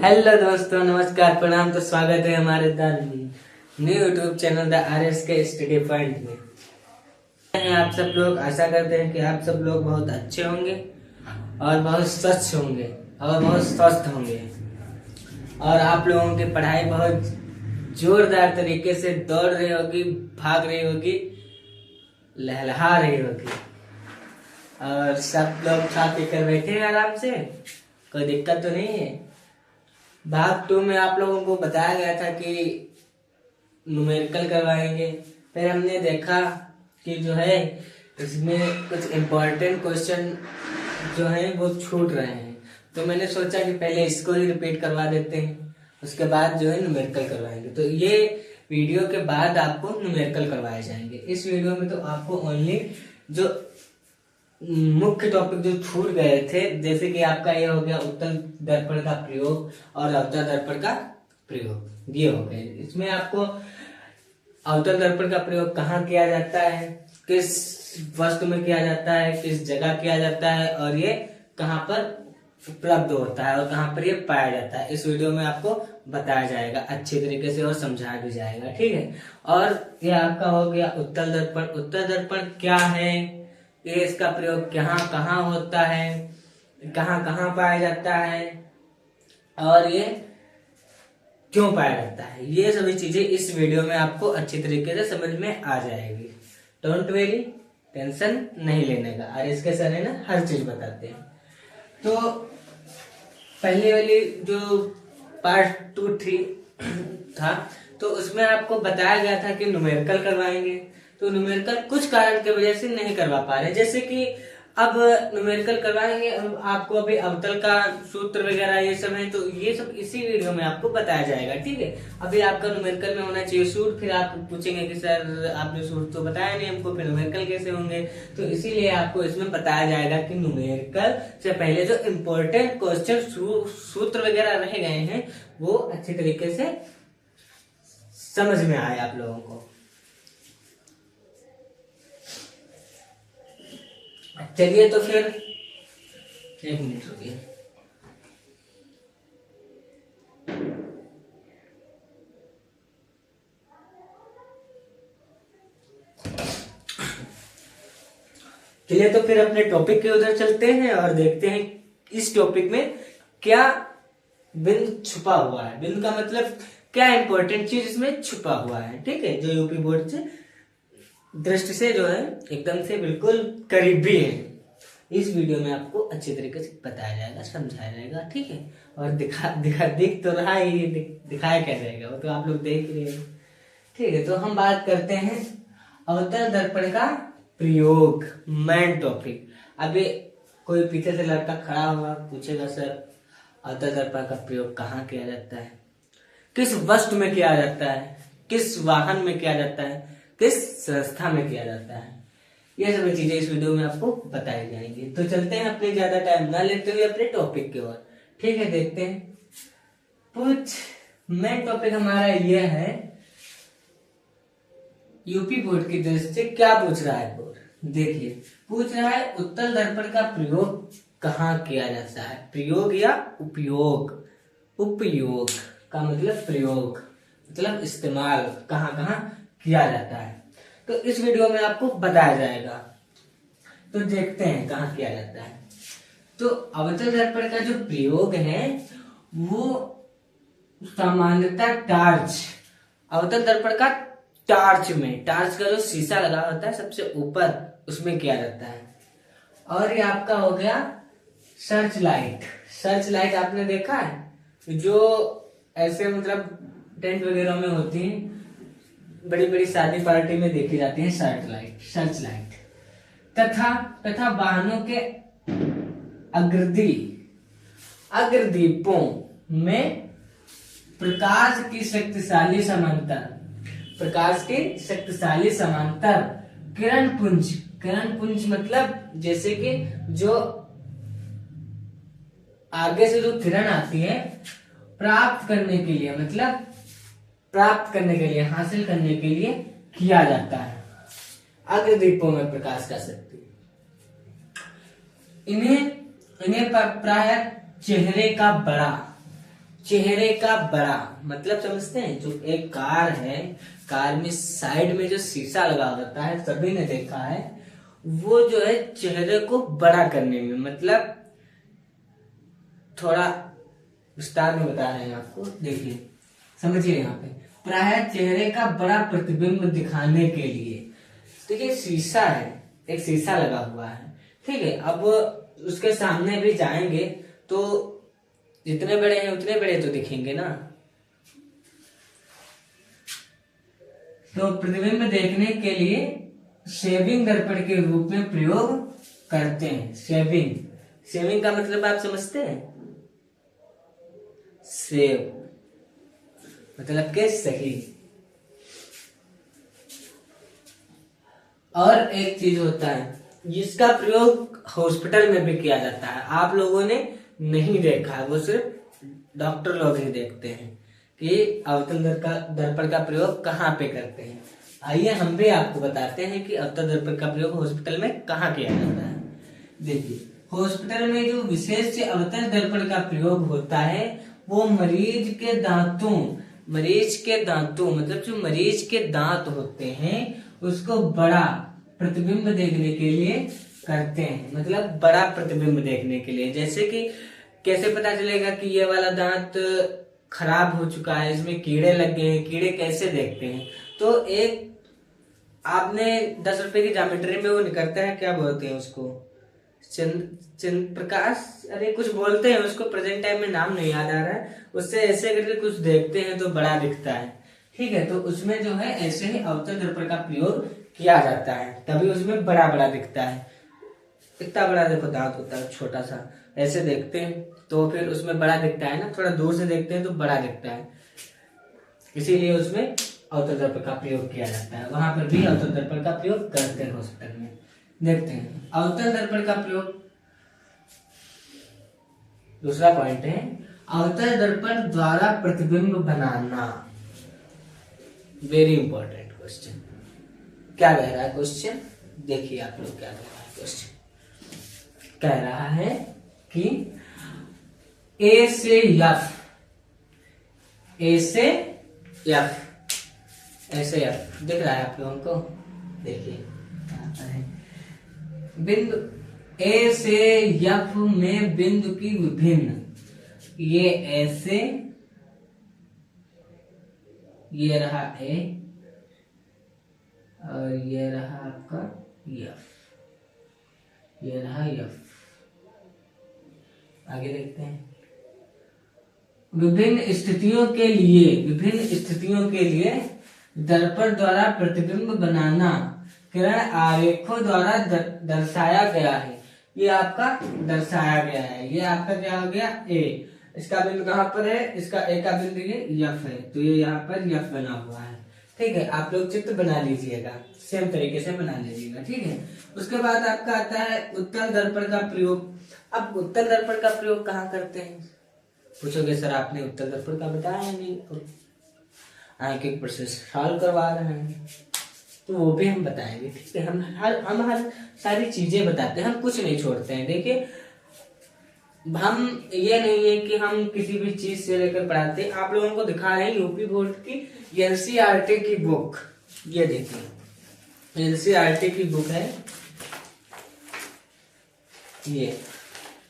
Hello दोस्तों, नमस्कार, प्रणाम। तो स्वागत है हमारे new YouTube channel the RS के स्टडी पॉइंट में। आप सब लोग आशा करते हैं कि आप सब लोग बहुत अच्छे होंगे और बहुत स्वच्छ होंगे और बहुत स्वस्थ होंगे और आप लोगों की पढ़ाई बहुत जोरदार तरीके से दौड़ रही होगी, भाग रही होगी, लहलहा रही होगी और सब लोग खा पी कर बैठे हैं आराम से। कोई दिक्कत तो नहीं है। भाग 2 में आप लोगों को बताया गया था कि न्यूमेरिकल करवाएंगे। फिर हमने देखा कि जो है इसमें कुछ इम्पोर्टेंट क्वेश्चन जो हैं वो छूट रहे हैं, तो मैंने सोचा कि पहले इसको ही रिपीट करवा देते हैं, उसके बाद जो है न्यूमेरिकल करवाएंगे। तो ये वीडियो के बाद आपको न्यूमेरिकल करवाए जाएंगे। इस वीडियो में तो आपको ओनली जो मुख्य टॉपिक जो छूट गए थे, जैसे कि आपका ये हो गया उत्तल दर्पण का प्रयोग और अवतल दर्पण का प्रयोग, ये हो गए। इसमें आपको अवतल दर्पण का प्रयोग कहाँ किया जाता है, किस वस्तु में किया जाता है, किस जगह किया जाता है और ये कहाँ पर उपलब्ध होता है और कहाँ पर ये पाया जाता है, इस वीडियो में आपको बताया जाएगा अच्छे तरीके से और समझाया भी जाएगा। ठीक है। और ये आपका हो गया उत्तल दर्पण। उत्तल दर्पण क्या है, ये इसका प्रयोग कहाँ कहाँ होता है, कहाँ कहाँ पाया जाता है और ये क्यों पाया जाता है, ये सभी चीजें इस वीडियो में आपको अच्छी तरीके से समझ में आ जाएगी। डोंट वेरी, टेंशन नहीं लेने का। और इसके सर है ना हर चीज बताते हैं। तो पहले वाली जो पार्ट 2, 3 था, तो उसमें आपको बताया गया था कि न्यूमेरिकल करवाएंगे। तो न्यूमेरिकल कुछ कारण की वजह से नहीं करवा पा रहे, जैसे कि अब न्यूमेरिकल करवाएंगे, आपको अभी अवतल का सूत्र वगैरह ये सब है, तो ये सब इसी वीडियो में आपको बताया जाएगा। ठीक है। अभी आपका न्यूमेरिकल में होना चाहिए सूत्र, फिर आप पूछेंगे कि सर आपने सूत्र तो बताया नहीं हमको, फिर न्यूमेरिकल कैसे होंगे, तो इसीलिए आपको इसमें बताया जाएगा कि न्यूमेरिकल से पहले जो इम्पोर्टेंट क्वेश्चन सूत्र वगैरह रह गए हैं वो अच्छे तरीके से समझ में आए आप लोगों को। चलिए तो फिर 1 मिनट रुकिए। चलिए तो फिर अपने टॉपिक के उधर चलते हैं और देखते हैं इस टॉपिक में क्या बिंदु छुपा हुआ है। बिंदु का मतलब क्या इंपॉर्टेंट चीज इसमें छुपा हुआ है। ठीक है, जो यूपी बोर्ड से दृष्टि से जो है एकदम से बिल्कुल करीबी है। इस वीडियो में आपको अच्छे तरीके से बताया जाएगा, समझाया जाएगा। ठीक है। और दिख तो रहा ही, दिखाया क्या जाएगा वो तो आप लोग देख रहे हैं। ठीक है। तो हम बात करते हैं अवतल दर्पण का प्रयोग, मेन टॉपिक। अभी कोई पीछे से लड़का खड़ा हुआ पूछेगा सर अवतल दर्पण का प्रयोग कहाँ किया जाता है, किस वस्तु में किया जाता है, किस वाहन में किया जाता है, किस संस्था में किया जाता है, ये सभी चीजें इस वीडियो में आपको बताई जाएंगी। तो चलते हैं अपने ज्यादा टाइम ना लेते हुए अपने टॉपिक की ओर। ठीक है, देखते हैं। मेन टॉपिक हमारा ये है, यूपी बोर्ड की दृष्टि से क्या पूछ रहा है बोर्ड। देखिए, पूछ रहा है उत्तल दर्पण का प्रयोग कहाँ किया जाता है। प्रयोग या उपयोग। उपयोग का मतलब प्रयोग, मतलब इस्तेमाल, कहाँ कहाँ किया जाता है, तो इस वीडियो में आपको बताया जाएगा। तो देखते हैं कहाँ किया जाता है। तो अवतल दर्पण का जो प्रयोग है वो सामान्यतः टार्च, अवतल दर्पण का टार्च में, टार्च का जो शीशा लगा होता है सबसे ऊपर, उसमें किया जाता है। और ये आपका हो गया सर्च लाइट। सर्च लाइट आपने देखा है, जो ऐसे मतलब टेंट वगैरह में होती है, बड़ी बड़ी शादी पार्टी में देखी जाती है सर्च लाइट। तथा वाहनों के अग्रदीपों में प्रकाश की शक्तिशाली समांतर किरण पुंज मतलब जैसे कि जो आगे से जो किरण आती है प्राप्त करने के लिए, मतलब हासिल करने के लिए किया जाता है। अग्रदीपों में प्रकाश का शक्ति, इन्हें प्राय चेहरे का बड़ा चेहरे का बड़ा मतलब समझते हैं, जो एक कार है, कार में साइड में जो शीशा लगा होता है, सभी ने देखा है, वो जो है चेहरे को बड़ा करने में, मतलब थोड़ा विस्तार में बता रहे हैं आपको, देखिए समझिए। यहाँ पे प्राय चेहरे का बड़ा प्रतिबिंब दिखाने के लिए, देखिए शीशा है, एक शीशा लगा हुआ है, ठीक है। अब उसके सामने भी जाएंगे तो जितने बड़े हैं उतने बड़े तो दिखेंगे ना। तो प्रतिबिंब देखने के लिए शेविंग दर्पण के रूप में प्रयोग करते हैं। शेविंग का मतलब आप समझते हैं, सेव मतलब के सही। और एक चीज होता है जिसका प्रयोग हॉस्पिटल में भी किया जाता है, आप लोगों ने नहीं देखा है, वो सिर्फ डॉक्टर लोग ही देखते हैं कि अवतल दर्पण का प्रयोग कहाँ पे करते हैं। आइए हम भी आपको बताते हैं कि अवतल दर्पण का प्रयोग हॉस्पिटल में कहाँ किया जाता है। देखिए हॉस्पिटल में जो विशेष अवतल दर्पण का प्रयोग होता है वो मरीज के दांतों मतलब जो मरीज के दांत होते हैं उसको बड़ा प्रतिबिंब देखने के लिए करते हैं, मतलब बड़ा प्रतिबिंब देखने के लिए। जैसे कि कैसे पता चलेगा कि ये वाला दांत खराब हो चुका है, इसमें कीड़े लग गए हैं, कीड़े कैसे देखते हैं? तो एक आपने 10 रुपए की ज्योमेट्री में वो निकलता है, क्या बोलते हैं उसको, चंद्र प्रकाश, अरे कुछ बोलते हैं उसको, प्रेजेंट टाइम में नाम नहीं याद आ रहा है, उससे ऐसे करके कुछ देखते हैं तो बड़ा दिखता है, ठीक है। तो उसमें जो है ऐसे ही अवतल दर्पण का प्रयोग किया जाता है, तभी उसमें बड़ा बड़ा दिखता है। इतना बड़ा देखो दांत होता है, छोटा सा ऐसे देखते हैं तो फिर उसमें बड़ा दिखता है ना, थोड़ा दूर से देखते हैं तो बड़ा दिखता है, इसीलिए उसमें अवतल दर्पण का प्रयोग किया जाता है। वहां पर भी अवतल दर्पण का प्रयोग करते हैं हॉस्पिटल में। देखते हैं अवतल दर्पण का प्रयोग। दूसरा पॉइंट है अवतल दर्पण द्वारा प्रतिबिंब बनाना। Very important question. क्या कह रहा है क्वेश्चन, देखिए आप लोग क्या कह रहा है क्वेश्चन। कह रहा है कि ए से एफ, ऐसे एफ दिख रहा है आप लोगों को, देखिए बिंदु ए से एफ में बिंदु की विभिन्न, ये ऐसे, ये रहा ए और ये रहा आपका एफ, ये रहा एफ। आगे देखते हैं विभिन्न स्थितियों के लिए दर्पण द्वारा प्रतिबिंब बनाना किरण आरेखों द्वारा दर्शाया गया है। ये आपका दर्शाया गया है, ये आपका क्या हो गया ए, इसका बिंदु कहाँ पर है, इसका ए का बिंदु ये एफ है, तो ये यहाँ पर एफ बना हुआ है, ठीक है। आप लोग चित्र बना लीजिएगा, सेम तरीके से बना लीजिएगा, ठीक है। उसके बाद आपका आता है उत्तल दर्पण का प्रयोग। अब उत्तल दर्पण का प्रयोग कहाँ करते हैं, पूछोगे सर आपने उत्तल दर्पण का बताया नहीं, आगे एक प्रोसेस सॉल्व करवा रहे हैं, तो वो भी हम बताएंगे, ठीक है। हम हर सारी चीजें बताते हैं, हम कुछ नहीं छोड़ते हैं। देखिए हम ये नहीं है कि हम किसी भी चीज से लेकर पढ़ाते हैं, आप लोगों को दिखा रहे हैं यूपी बोर्ड की एनसीईआरटी की बुक, ये देखिए एनसीईआरटी की बुक है ये,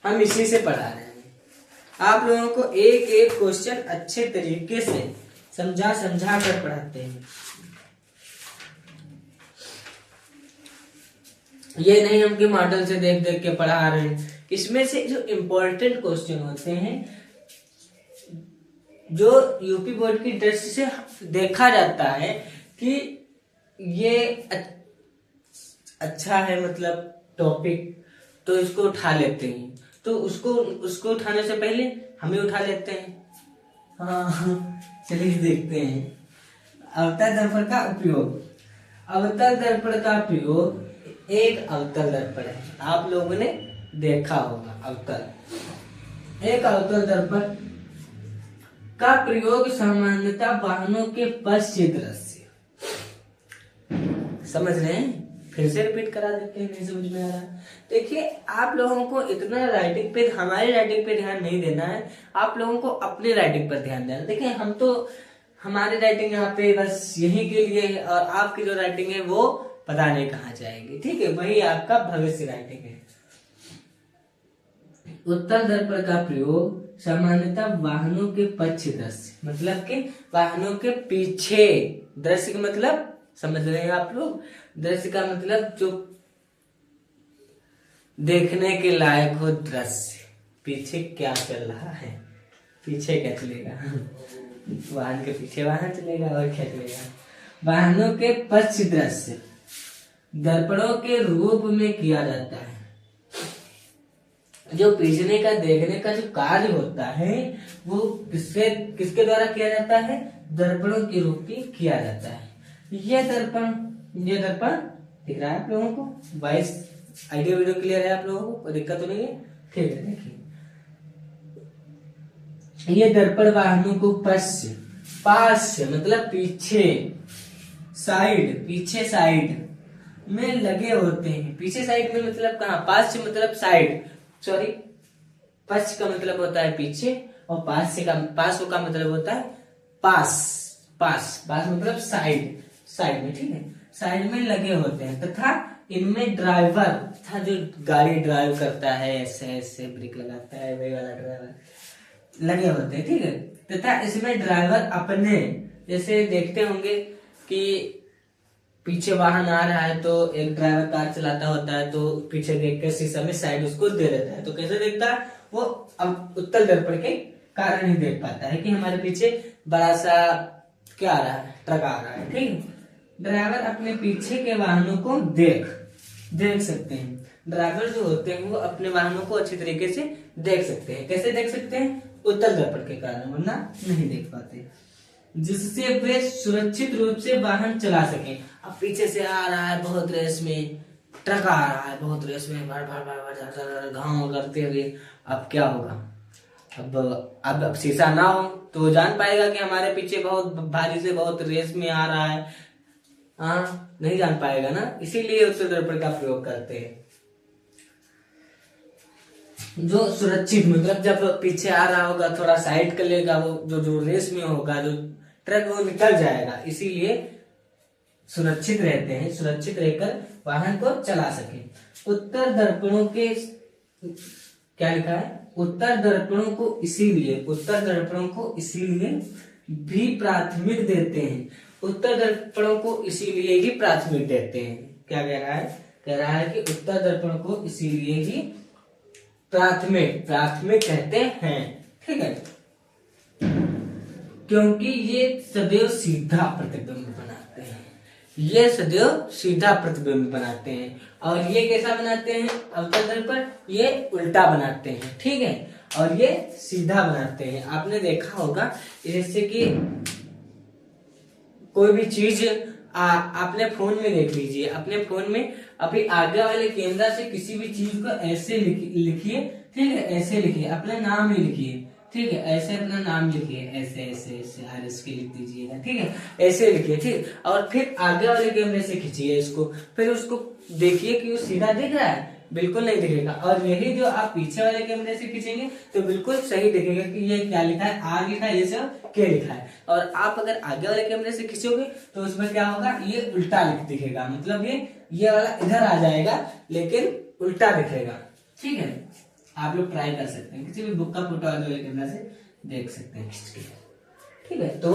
हम इसी से पढ़ा रहे हैं। आप लोगों को एक एक क्वेश्चन अच्छे तरीके से समझा कर पढ़ाते हैं, ये नहीं हम कि मॉडल से देख देख के पढ़ा रहे हैं। इसमें से जो इम्पोर्टेंट क्वेश्चन होते हैं, जो यूपी बोर्ड की दृष्टि से देखा जाता है कि ये अच्छा है, मतलब टॉपिक, तो इसको उठा लेते हैं। तो उसको उठाने से पहले हमें उठा लेते हैं। हाँ चलिए देखते हैं अवतल दर्पण का उपयोग। अवतल दर्पण का प्रयोग एक अवतल दर्पण है, आप लोगों ने देखा होगा अवतल। एक अवतल दर्पण का प्रयोग सामान्यतः वाहनों के पश्च दृश्य, समझ रहे हैं, फिर से रिपीट करा देते हैं, नहीं समझ में आ रहा। देखिए आप लोगों को इतना राइटिंग पे, हमारी राइटिंग पे ध्यान नहीं देना है, आप लोगों को अपनी राइटिंग पर ध्यान देना है। देखिए हम तो, हमारी राइटिंग यहाँ पे बस यही के लिए है, और आपकी जो राइटिंग है वो पता नहीं कहाँ जाएगी, ठीक है, वही आपका भविष्य राइटिंग है। उत्तल दर्पण का प्रयोग सामान्यतः वाहनों के पक्ष दृश्य, मतलब कि वाहनों के पीछे दृश्य का मतलब समझ रहे हैं आप लोग, दृश्य का मतलब जो देखने के लायक हो दृश्य, पीछे क्या चल रहा है, पीछे क्या चलेगा वाहन के पीछे वाहन चलेगा और क्या चलेगा। वाहनों के पक्ष दृश्य दर्पणों के रूप में किया जाता है। जो पीछे का देखने का जो कार्य होता है वो किसके द्वारा किया जाता है, दर्पणों के रूप में किया जाता है। ये दर्पण दिख रहा है आप लोगों को, वॉइस आइडिया वीडियो क्लियर है आप लोगों को, कोई दिक्कत तो नहीं है, ठीक है। देखिए ये दर्पण वाहनों को पास मतलब पीछे साइड में लगे होते हैं। पीछे साइड में मतलब कहाँ, पास मतलब साइड, सॉरी, पश्च का मतलब होता है पीछे, और पास का मतलब होता है पास मतलब साइड में, ठीक है, साइड में लगे होते हैं। तथा इनमें ड्राइवर था, जो गाड़ी ड्राइव करता है, ऐसे ब्रेक लगाता है, वही वाला ड्राइवर लगे होते हैं, ठीक है। तथा इसमें ड्राइवर अपने, जैसे देखते होंगे कि पीछे वाहन आ रहा है तो एक ड्राइवर कार चलाता होता है, तो पीछे देखकर शीशा में साइड उसको दे देता है, तो कैसे देखता है वो, अब उत्तल दर्पण के कारण ही देख पाता है कि हमारे पीछे बड़ा सा क्या आ रहा है, ट्रक आ रहा है, ठीक। ड्राइवर अपने पीछे के वाहनों को देख सकते हैं। ड्राइवर जो होते हैं वो अपने वाहनों को अच्छी तरीके से देख सकते हैं। कैसे देख सकते हैं, उत्तल दर्पण के कारण, वरना नहीं देख पाते, जिससे वे सुरक्षित रूप से वाहन चला सके। अब पीछे से आ रहा है बहुत रेस में, ट्रक आ रहा है बहुत रेस में, घाव करते हुए, अब क्या होगा, अब शीशा ना हो तो जान पाएगा कि हमारे पीछे बहुत भारी से बहुत रेस में आ रहा है, हाँ नहीं जान पाएगा ना, इसीलिए उत्तल दर्पण का प्रयोग करते हैं। जो सुरक्षित मतलब जब पीछे आ रहा होगा थोड़ा साइड कर लेगा, वो जो रेस में होगा, जो ट्रक वो निकल जाएगा, इसीलिए सुरक्षित रहते हैं, सुरक्षित रहकर वाहन को चला सके। उत्तर दर्पणों के क्या लिखा है, उत्तर दर्पणों को इसीलिए भी प्राथमिक देते हैं। उत्तर दर्पणों को इसीलिए ही प्राथमिक देते हैं। क्या कह रहा है कि उत्तर दर्पण को इसीलिए ही प्राथमिक कहते हैं, ठीक है, क्योंकि ये सदैव सीधा प्रतिबिंब बनाते हैं। और ये कैसा बनाते हैं, अवतल दर्पण ये उल्टा बनाते हैं, ठीक है, और ये सीधा बनाते हैं। आपने देखा होगा जैसे कि कोई भी चीज आपने फोन में देख लीजिए, अपने फोन में अभी आगे वाले कैमरा से किसी भी चीज को ऐसे लिखिए, ठीक है, ऐसे लिखिए, अपना नाम ही लिखिए, ठीक है, ऐसे अपना नाम लिखिए, ऐसे RS के लिख दीजिएगा, ठीक है, ऐसे लिखिए, ठीक, और फिर आगे वाले कैमरे से खींचिए इसको, फिर उसको देखिए कि वो सीधा दिख रहा है, बिल्कुल नहीं दिखेगा। और यही जो आप पीछे वाले कैमरे से खींचेंगे तो बिल्कुल सही दिखेगा कि ये क्या लिखा है, R लिखा है, ये सब K लिखा है। और आप अगर आगे वाले कैमरे से खींचोगे तो उसमें क्या होगा, ये उल्टा दिखेगा, मतलब ये वाला इधर आ जाएगा लेकिन उल्टा दिखेगा, ठीक है। आप लोग ट्राई कर सकते हैं, किसी भी बुक का फोटो आगे वाले कैमरा से देख सकते हैं खींच के, ठीक है। तो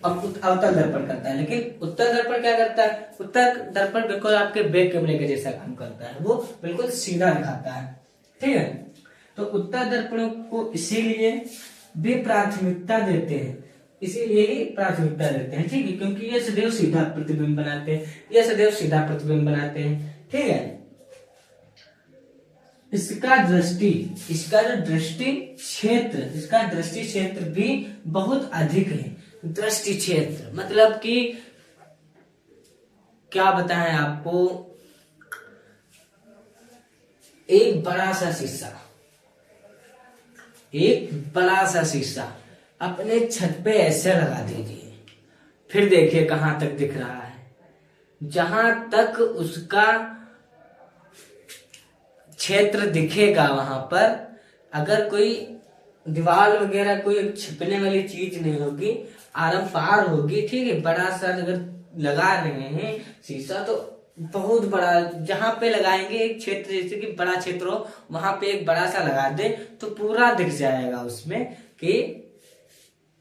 अब अवतल दर्पण करता है, लेकिन उत्तर दर्पण क्या करता है, उत्तर दर्पण बिल्कुल आपके बैक कैमरे के जैसा काम करता है, वो बिल्कुल सीधा दिखाता है, ठीक है। तो उत्तर दर्पण को इसीलिए भी प्राथमिकता देते हैं, ठीक है, क्योंकि ये सदैव सीधा प्रतिबिंब बनाते हैं, ठीक है। इसका जो दृष्टि क्षेत्र भी बहुत अधिक है। दृष्टि क्षेत्र मतलब कि क्या बताएं आपको, एक बड़ा सा शीशा अपने छत पे ऐसे लगा दीजिए, फिर देखिए कहां तक दिख रहा है, जहां तक उसका क्षेत्र दिखेगा वहां पर अगर कोई दीवार वगैरह कोई छिपने वाली चीज नहीं होगी, आरम पार होगी, ठीक है। बड़ा सा अगर लगा रहे हैं शीशा तो बहुत बड़ा, जहां पे लगाएंगे एक क्षेत्र जैसे कि बड़ा क्षेत्र हो वहां पे एक बड़ा सा लगा दे तो पूरा दिख जाएगा उसमें कि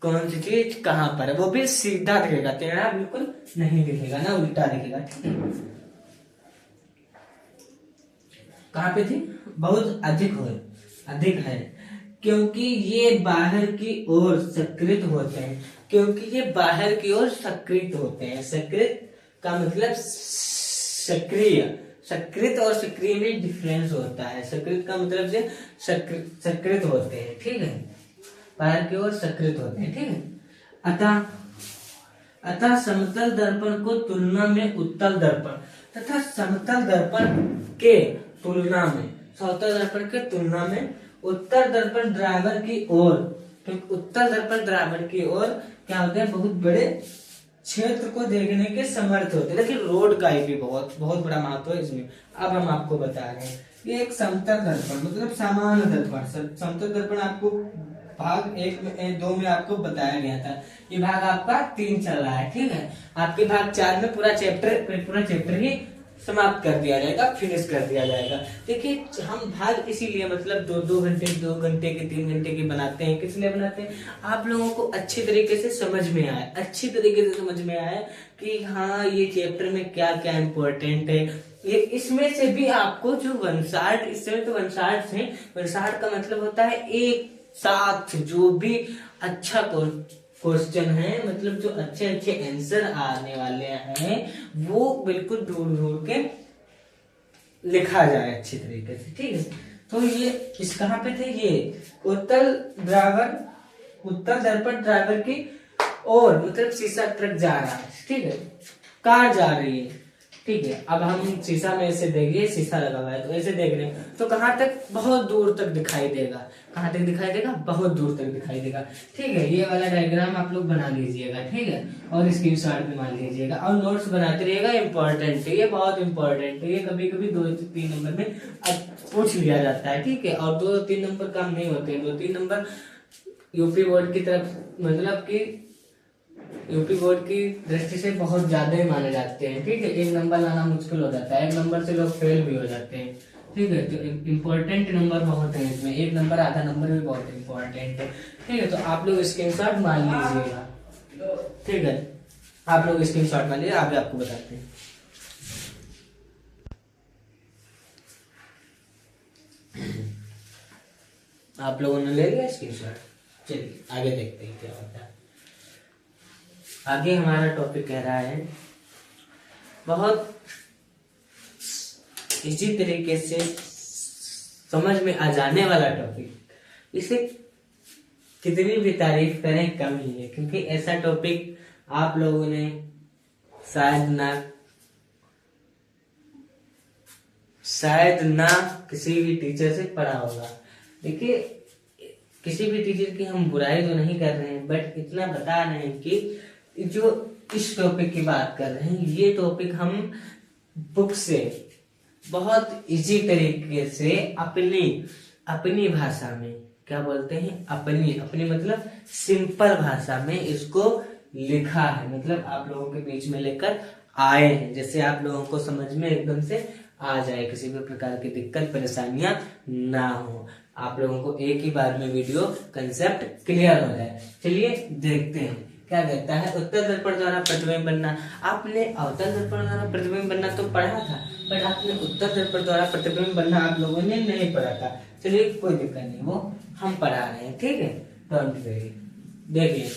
कौन सी चीज कहां पर है। वो भी सीधा दिखेगा, टेढ़ा बिल्कुल नहीं दिखेगा ना, उल्टा दिखेगा, ठीक है। कहां पे थी? बहुत अधिक है क्योंकि ये बाहर की ओर सकृत होते हैं, क्योंकि ये बाहर की ओर सकृत होते हैं। सकृत का मतलब सक्रिय, सकृत और सक्रिय में डिफरेंस होता है। सकृत का मतलब से सकृत होते हैं, ठीक है, बाहर की ओर सकृत होते हैं, ठीक है। अतः समतल दर्पण को तुलना में उत्तल दर्पण तथा समतल दर्पण के तुलना में, समतल दर्पण के तुलना में उत्तर दर्पण ड्राइवर की ओर, क्योंकि उत्तर दर्पण ड्राइवर की ओर क्या होता है, बहुत बड़े क्षेत्र को देखने के समर्थ होते हैं। लेकिन रोड का भी बहुत बड़ा महत्व है इसमें। अब हम आपको बता रहे हैं, ये एक समतल दर्पण मतलब सामान्य दर्पण। समतल दर्पण आपको भाग 1 में 2 में आपको बताया गया था, ये भाग आपका 3 चल रहा है, ठीक है। आपके भाग 4 में पूरा चैप्टर ही समाप्त कर दिया जाएगा, फिनिश कर दिया जाएगा। देखिए हम भाग इसीलिए मतलब 2 घंटे 2 घंटे के 3 घंटे की बनाते हैं। किस लिए बनाते हैं? आप लोगों को अच्छी तरीके से समझ में आए, कि हाँ ये चैप्टर में क्या क्या इम्पोर्टेंट है। ये इसमें से भी आपको जो वंशार्ट, इसमें तो वंशार्ट है, वंशार्ट का मतलब होता है एक साथ जो भी अच्छा क्वेश्चन है, मतलब जो अच्छे आंसर आने वाले हैं वो बिल्कुल ढूंढ के लिखा जाए अच्छी तरीके से, ठीक है। तो ये इस कहाँ पे थे? ये उत्तल दर्पण ड्राइवर की और मतलब शीशा ट्रक जा रहा है, ठीक है, कार जा रही है, ठीक है। अब हम शीशा में ऐसे देखिए, शीशा लगा हुआ है तो ऐसे देख रहे हैं तो कहाँ तक? बहुत दूर तक दिखाई देगा। कहाँ तक दिखाई देगा? बहुत दूर तक दिखाई देगा, ठीक है। ये वाला डायग्राम आप लोग बना लीजिएगा, ठीक है, और स्क्रीनशॉट भी मान लीजिएगा और नोट्स बनाते रहिएगा। इंपॉर्टेंट है ये, बहुत इंपॉर्टेंट है ये। कभी कभी 2 से 3 नंबर में पूछ लिया जाता है, ठीक है। और 2-3 नंबर काम नहीं होते हैं। 2-3 नंबर यूपी बोर्ड की तरफ, मतलब कि यूपी बोर्ड की दृष्टि से बहुत ज्यादा ही माने जाते हैं, ठीक है। 1 नंबर लाना मुश्किल हो जाता है, 1 नंबर से लोग फेल भी हो जाते हैं, ठीक है। तो इम्पोर्टेंट नंबर बहुत है इसमें, 1 नंबर आधा नंबर भी बहुत इम्पोर्टेंट है, ठीक है। तो आप लोग स्क्रीनशॉट मान लीजिएगा, ठीक है। आप लोग स्क्रीनशॉट मान लीजिए, आगे आपको बताते हैं। आप लोगों ने ले लिया स्क्रीनशॉट? चलिए आगे देखते हैं क्या होता है। आगे हमारा टॉपिक कह रहा है, बहुत इसी तरीके से समझ में आ जाने वाला टॉपिक, इसे कितनी भी तारीफ करें कम ही है, क्योंकि ऐसा टॉपिक आप लोगों ने शायद ना किसी भी टीचर से पढ़ा होगा। देखिए किसी भी टीचर की हम बुराई तो नहीं कर रहे हैं, बट इतना बता रहे हैं कि जो इस टॉपिक की बात कर रहे हैं, ये टॉपिक हम बुक से बहुत इजी तरीके से अपनी भाषा में, क्या बोलते हैं, अपनी मतलब सिंपल भाषा में इसको लिखा है। मतलब आप लोगों के बीच में लेकर आए हैं, जैसे आप लोगों को समझ में एकदम से आ जाए, किसी भी प्रकार की दिक्कत परेशानियां ना हो, आप लोगों को एक ही बार में वीडियो कंसेप्ट क्लियर हो जाए। चलिए देखते हैं क्या कहता है। उत्तर दर्पण द्वारा प्रतिबिंब बनना, आपने अवतल दर्पण द्वारा प्रतिबिंब बनना तो पढ़ा था, बट आपने उत्तर दर्पण द्वारा प्रतिबिंब बनना आप लोगों ने नहीं पढ़ा था। चलिए कोई दिक्कत नहीं, वो हम पढ़ा रहे हैं, ठीक है, डोंट वरी। देखिए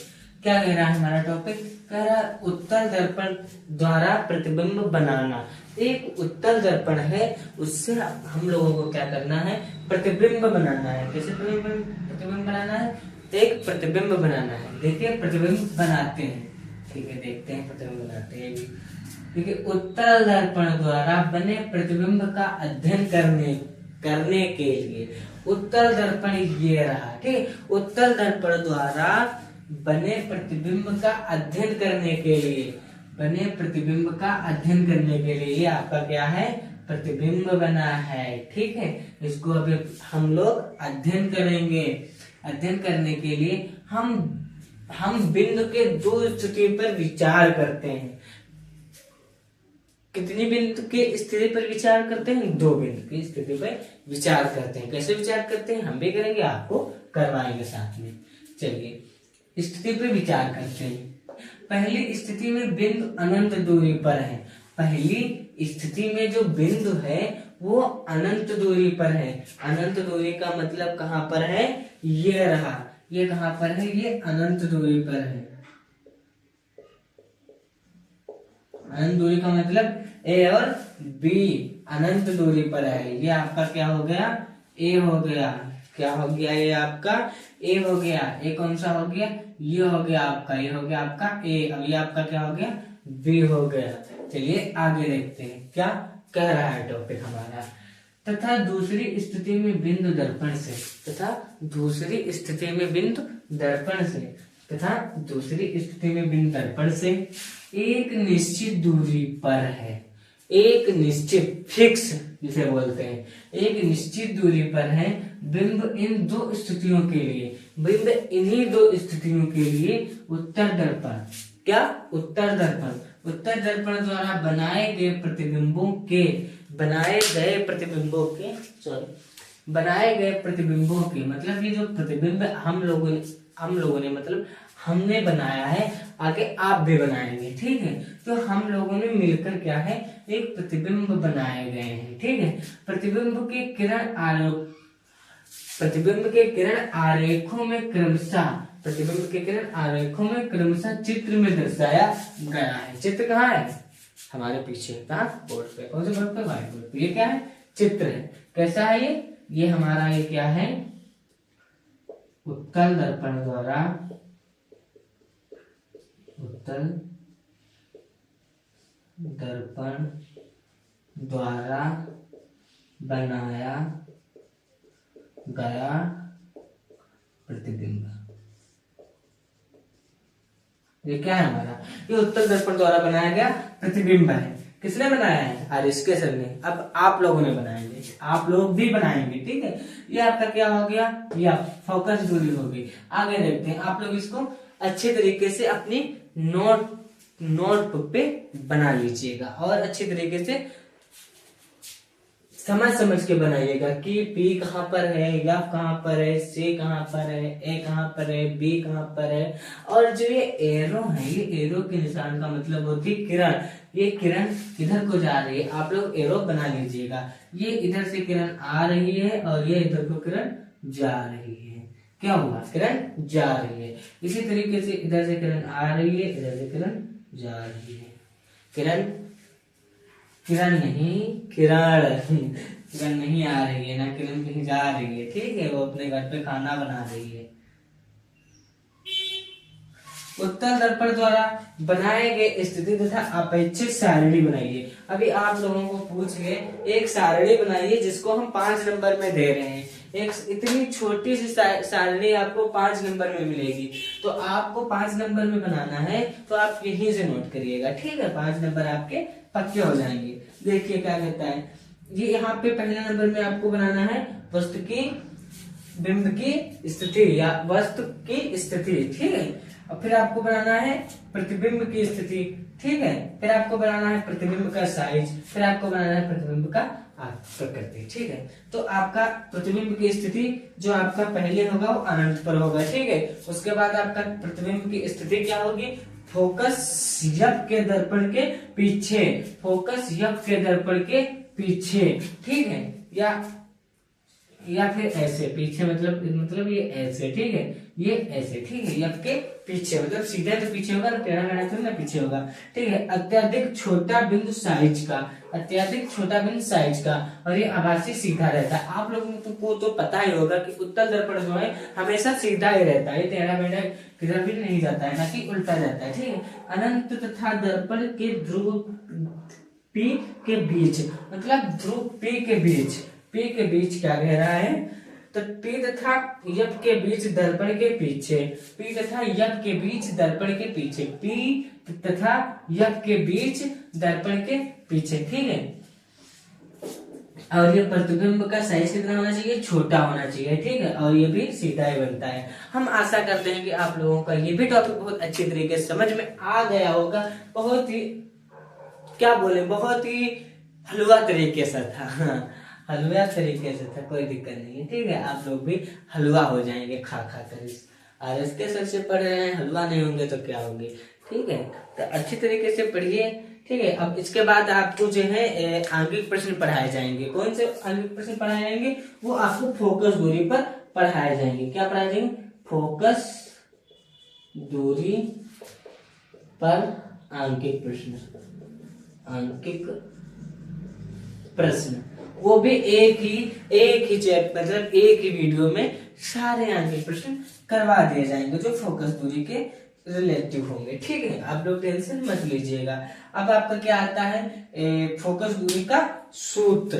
क्या कह रहा है हमारा टॉपिक, कह रहा है उत्तर दर्पण द्वारा प्रतिबिंब बनाना। एक उत्तर दर्पण है, उससे हम लोगों को क्या करना है, प्रतिबिंब बनाना है। कैसे प्रतिबिंब बनाना है? एक प्रतिबिंब बनाना है। देखिए प्रतिबिंब बनाते हैं, ठीक है, देखते हैं प्रतिबिंब बनाते हैं। देखिए उत्तर दर्पण द्वारा बने प्रतिबिंब का अध्ययन करने के लिए उत्तर दर्पण ये रहा, ठीक। उत्तर दर्पण द्वारा बने प्रतिबिंब का अध्ययन करने के लिए बने प्रतिबिंब का अध्ययन करने के लिए। ये आपका क्या है, प्रतिबिंब बना है। ठीक है, इसको अभी हम लोग अध्ययन करेंगे। अध्ययन करने के लिए हम बिंदु के दो स्थिति पर विचार करते हैं। कितनी बिंदु की स्थिति पर विचार करते हैं, दो बिंदु की स्थिति पर विचार करते हैं। कैसे विचार करते हैं हम भी करेंगे, आपको करवाएंगे साथ में। चलिए स्थिति पर विचार करते हैं। पहली स्थिति में बिंदु अनंत दूरी पर है। पहली स्थिति में जो बिंदु है वो अनंत दूरी पर है। अनंत दूरी का मतलब कहाँ पर है, ये रहा। ये कहाँ पर है, ये अनंत दूरी पर है। अनंत दूरी का मतलब ए और बी अनंत दूरी पर है। ये आपका क्या हो गया, ए हो गया। क्या हो गया, ये आपका ए हो गया। ए कौन सा हो गया, ये हो गया आपका, ये हो गया आपका ए। अब ये आपका क्या हो गया, बी हो गया। चलिए आगे देखते हैं क्या कह रहा है टॉपिक हमारा। तथा दूसरी स्थिति में बिंदु दर्पण से, तथा दूसरी स्थिति में बिंदु दर्पण से, तथा दूसरी स्थिति में बिंदु दर्पण से एक निश्चित दूरी पर है। एक निश्चित, फिक्स जिसे बोलते हैं, एक निश्चित दूरी पर है बिंब इन दो स्थितियों के लिए। बिंब इन्हीं दो स्थितियों के लिए उत्तर दर्पण, क्या उत्तर दर्पण, उत्तर दर्पण द्वारा बनाए गए प्रतिबिंबों के, बनाए गए प्रतिबिंबों के, सॉरी बनाए गए प्रतिबिंबों के, मतलब ये जो प्रतिबिंब हम लोगों ने मतलब हमने बनाया है, आगे आप भी बनाएंगे। ठीक है, तो हम लोगों ने मिलकर क्या है, एक प्रतिबिंब बनाए गए हैं। ठीक है, प्रतिबिंब के किरण आलोक, प्रतिबिंब के किरण आरेखों में क्रमशः, प्रतिबिंब के किरण आरेखों में क्रमशः चित्र में दर्शाया गया है। चित्र कहाँ है, हमारे पीछे, कहाँ, बोर्ड पे। कौन से बोर्ड पे, व्हाइट बोर्ड पे। ये क्या है, चित्र है। कैसा है ये हमारा, ये क्या है, उत्तल दर्पण द्वारा, उत्तल दर्पण द्वारा बनाया गया प्रतिबिंब। ये क्या है हमारा, ये उत्तल दर्पण द्वारा बनाया गया प्रतिबिंब है। किसने बनाया है, आरिस्के सर ने। अब आप लोगों ने बनाएंगे, आप लोग भी बनाएंगे। ठीक है, ये आपका क्या हो गया, ये फोकस दूरी हो गई। आगे देखते हैं, आप लोग इसको अच्छे तरीके से अपनी नोटबुक पे बना लीजिएगा और अच्छी तरीके से समझ के बनाइएगा कि P कहाँ पर है, F कहाँ पर है, C कहाँ पर है, A कहाँ पर है, B कहाँ पर है। और जो ये एरो है, ये एरो के निशान का मतलब होती है किरण। ये किरण इधर को जा रही है, आप लोग एरो बना लीजिएगा। ये इधर से किरण आ रही है और ये इधर को किरण जा रही है। क्या हुआ, किरण जा रही है। इसी तरीके से इधर से किरण आ रही है, इधर से किरण जा रही है। किरण नहीं आ रही है ना, किरण कहीं जा रही है। ठीक है, वो अपने घर पे खाना बना रही है। उत्तल दर्पण द्वारा बनाए गए स्थिति तथा अपेक्षित सारणी बनाइए। अभी आप लोगों को पूछ गए, एक सारणी बनाइए जिसको हम 5 नंबर में दे रहे हैं। एक इतनी छोटी सी सारणी आपको 5 नंबर में मिलेगी, तो आपको 5 नंबर में बनाना है, तो आप यहीं से नोट करिएगा। ठीक है, 5 नंबर आपके पक्के हो जाएंगे। देखिए क्या कहता है, ये यहाँ पे पहले नंबर में आपको बनाना है वस्तु की, बिंब की स्थिति या वस्तु की स्थिति। ठीक है, और फिर आपको बनाना है प्रतिबिंब की स्थिति। ठीक है, फिर आपको बनाना है प्रतिबिंब का साइज, फिर आपको बनाना है प्रतिबिंब का प्रकृति। ठीक है, तो आपका प्रतिबिंब की स्थिति जो आपका पहले होगा वो अनंत पर होगा। ठीक है, उसके बाद आपका प्रतिबिंब की स्थिति क्या होगी, फोकस यफ के दर्पण के पीछे, फोकस यफ के दर्पण के पीछे। ठीक है, या फिर ऐसे पीछे, मतलब ये ऐसे। ठीक है, ये ऐसे। ठीक है, यफ के पीछे, मतलब सीधा तो पीछे होगा, टेढ़ा मेढ़ा तो ना पीछे होगा। ठीक है, अत्यधिक छोटा बिंदु साइज का, अत्यधिक छोटा बिंदु साइज का, और ये आभासी सीधा रहता है। आप लोगों को तो पता ही होगा कि उत्तल दर्पण जो है हमेशा सीधा ही रहता है, टेढ़ा मेढ़ा किधर भी नहीं जाता है, ना कि उल्टा जाता है। ठीक है, अनंत तथा दर्पण के ध्रुव P के बीच, मतलब ध्रुव P के बीच क्या कह रहा है, तो पी तथा यप के बीच दर्पण के पीछे, पी तथा यप के बीच दर्पण के पीछे, पी तथा यप के बीच दर्पण के पीछे, ठीक है। और ये प्रतिबिंब का साइज कितना होना चाहिए, छोटा होना चाहिए, ठीक है। और ये भी सीधा ही बनता है। हम आशा करते हैं कि आप लोगों का ये भी टॉपिक बहुत अच्छी तरीके से समझ में आ गया होगा। बहुत ही क्या बोले, बहुत ही हलवा तरीके से था, हलवा तरीके से था, कोई दिक्कत नहीं है, ठीक है। आप लोग भी हलवा हो जाएंगे खा खा कर। आरएस के सर से पढ़ रहे हैं, हलवा नहीं होंगे तो क्या होंगे, ठीक है। तो अच्छी तरीके से पढ़िए, ठीक है। अब इसके बाद आपको जो है आंगिक प्रश्न पढ़ाए जाएंगे। कौन से आंगिक प्रश्न पढ़ाए जाएंगे, वो आपको फोकस दूरी पर पढ़ाए जाएंगे। क्या पढ़ाए जाएंगे, फोकस दूरी पर आंकिक प्रश्न, आंकिक प्रश्न, वो भी एक ही चैप्टर, मतलब एक ही वीडियो में सारे आंकिक प्रश्न करवा दिए जाएंगे जो फोकस दूरी के रिलेटिव होंगे, ठीक है। आप लोग टेंशन मत लीजिएगा। अब आपका क्या आता है, फोकस दूरी का सूत्र।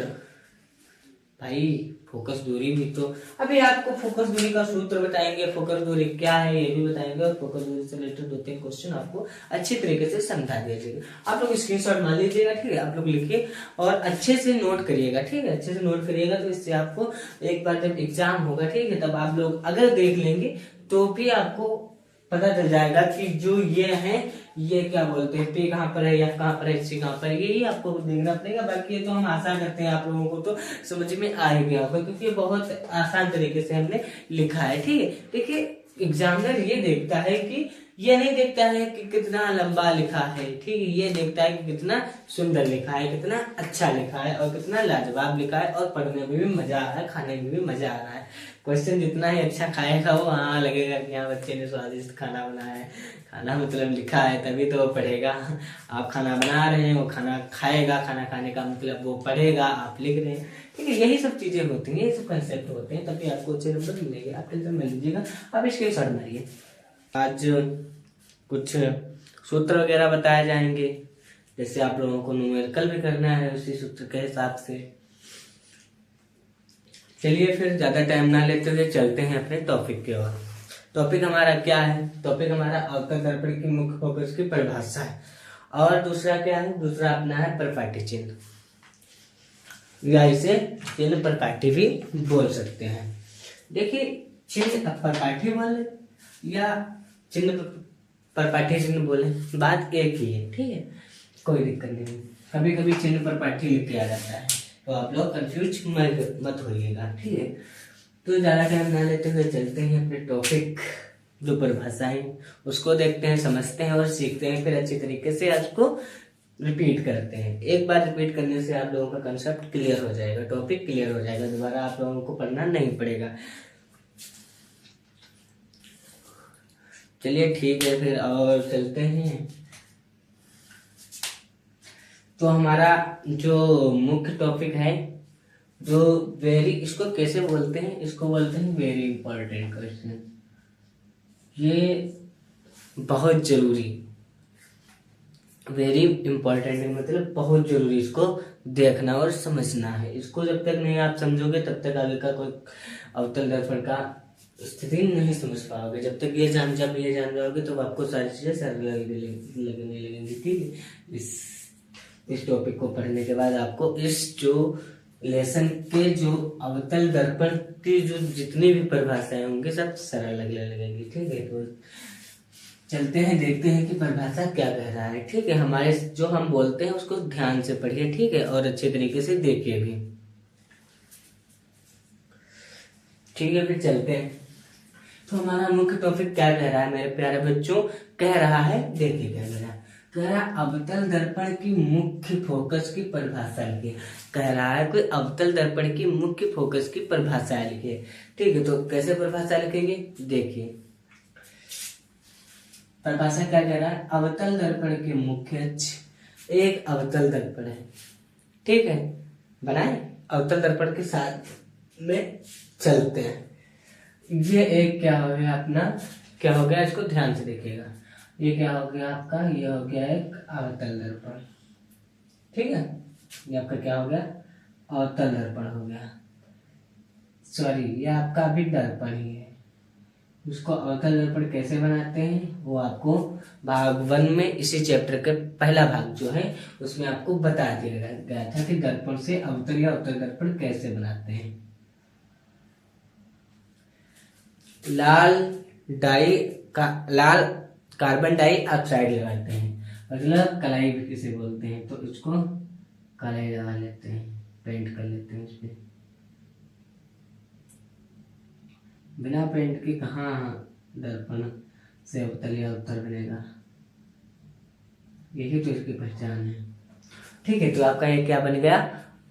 भाई फोकस दूरी भी तो अभी आपको फोकस दूरी का सूत्र बताएंगे, फोकस दूरी क्या है ये भी बताएंगे, और फोकस दूरी से रिलेटेड 2-3 क्वेश्चन आपको अच्छी तरीके से समझा दिया जाएगा। आप लोग स्क्रीनशॉट मान लीजिएगा, ठीक है। आप लोग लिखिए और अच्छे से नोट करिएगा, ठीक है। अच्छे से नोट करिएगा तो इससे आपको एक बार जब एग्जाम होगा, ठीक है, तब आप लोग अगर देख लेंगे तो भी आपको पता चल जाएगा कि जो ये है, ये क्या बोलते हैं, पे कहाँ पर है या कहाँ पर है, सी कहाँ पर है, यही आपको देखना पड़ेगा। बाकी ये तो हम आशा करते हैं आप लोगों को तो समझ में आ ही गया होगा, क्योंकि बहुत आसान तरीके से हमने लिखा है, ठीक है। देखिए एग्जामिनर ये देखता है कि ये नहीं देखता है कि कितना लंबा लिखा है, ठीक है, ये देखता है कि कितना सुंदर लिखा है, कितना अच्छा लिखा है और कितना लाजवाब लिखा है, और पढ़ने में भी मजा आ रहा है, खाने में भी मजा आ रहा है। क्वेश्चन जितना ही अच्छा खाएगा वो हाँ लगेगा कि हाँ बच्चे ने स्वादिष्ट खाना बनाया है। खाना मतलब लिखा है तभी तो वो पढ़ेगा। आप खाना बना रहे हैं, वो खाना खाएगा, खाना खाने का मतलब वो पढ़ेगा, आप लिख रहे हैं, ठीक है। यही सब चीजें होती हैं, यही सब कंसेप्ट होते हैं, तभी आपको अच्छे नंबर मिलेंगे। आप टेंशन मत लीजिएगा, आप स्क्रीनशॉट मारिए। आज कुछ सूत्र वगैरह बताए जाएंगे, जैसे आप लोगों को न्यूमेरिकल भी करना है उसी सूत्र के हिसाब से। चलिए फिर ज्यादा टाइम ना लेते हुए चलते हैं अपने टॉपिक की ओर। टॉपिक हमारा क्या है, टॉपिक हमारा अवतल दर्पण की मुख्य फोकस की परिभाषा है, और दूसरा क्या है, दूसरा अपना है परिपाटी चिन्ह, या इसे चिन्ह परिपाटी भी बोल सकते हैं। देखिए चिन्ह परिपाटी बोले या चिन्ह परिपाटी चिन्ह बोले, बात एक ही है, ठीक है, कोई दिक्कत नहीं। कभी कभी चिन्ह परिपाटी लिख के आ जाता है, तो आप लोग कंफ्यूज मत होइएगा, ठीक है। तो ज्यादा टाइम ना लेते हुए चलते हैं अपने टॉपिक, जो परिभाषा है उसको देखते हैं, समझते हैं और सीखते हैं, फिर अच्छी तरीके से उसको रिपीट करते हैं। एक बार रिपीट करने से आप लोगों का कंसेप्ट क्लियर हो जाएगा, टॉपिक क्लियर हो जाएगा, दोबारा आप लोगों को पढ़ना नहीं पड़ेगा। चलिए ठीक है फिर और चलते हैं। तो हमारा जो मुख्य टॉपिक है, जो वेरी, इसको कैसे बोलते हैं, इसको बोलते हैं वेरी इंपॉर्टेंट क्वेश्चन। ये बहुत जरूरी, वेरी इंपॉर्टेंट मतलब बहुत जरूरी, इसको देखना और समझना है। इसको जब तक नहीं आप समझोगे तब तक आगे का कोई अवतल दर्पण का स्थिति नहीं समझ पाओगे। जब तक ये जान जाओगे तो आपको सारी चीजें सरल लगने लगेंगी, ठीक है। इस टॉपिक को पढ़ने के बाद आपको इस जो लेसन के जो अवतल दर्पण की जो जितनी भी परिभाषाएं होंगी सब सरल लगने लगेंगी, ठीक है। तो चलते हैं, देखते हैं कि परिभाषा क्या कह रहा है, ठीक है। हमारे जो हम बोलते हैं उसको ध्यान से पढ़िए, ठीक है, और अच्छे तरीके से देखिए भी, ठीक है। फिर चलते हैं। तो हमारा मुख्य टॉपिक क्या कह रहा है मेरे प्यारे बच्चों, कह रहा है, देखिए कह रहा अवतल दर्पण की मुख्य फोकस की परिभाषा लिखिए। कह रहा है कोई अवतल दर्पण की मुख्य फोकस की परिभाषा लिखिए, ठीक है। तो कैसे परिभाषा लिखेंगे, देखिए परिभाषा क्या कह रहा है, अवतल दर्पण के मुख्य अक्ष एक अवतल दर्पण है, ठीक है। बनाए अवतल दर्पण के साथ में चलते हैं। ये एक क्या हो गया अपना, क्या हो गया, इसको ध्यान से देखिएगा। ये क्या हो गया आपका, ये हो गया एक अवतल दर्पण, ठीक है। ये आपका क्या हो गया, अवतल दर्पण हो गया। सॉरी, ये आपका अभी दर्पण ही है। उसको अवतल दर्पण कैसे बनाते हैं वो आपको भाग 1 में इसी चैप्टर के पहला भाग जो है उसमें आपको बता दिया गया था कि दर्पण से अवतल या उत्तल दर्पण कैसे बनाते हैं। लाल कार्बन डाइऑक्साइड लगाते हैं, मतलब कलाई भी किसे बोलते हैं, तो इसको कलाई लगा लेते हैं, पेंट कर लेते हैं इसमें। बिना पेंट के कहाँ दर्पण से अवतल या उत्तल बनेगा, यही तो इसकी पहचान है। ठीक है, तो आपका ये क्या बन गया,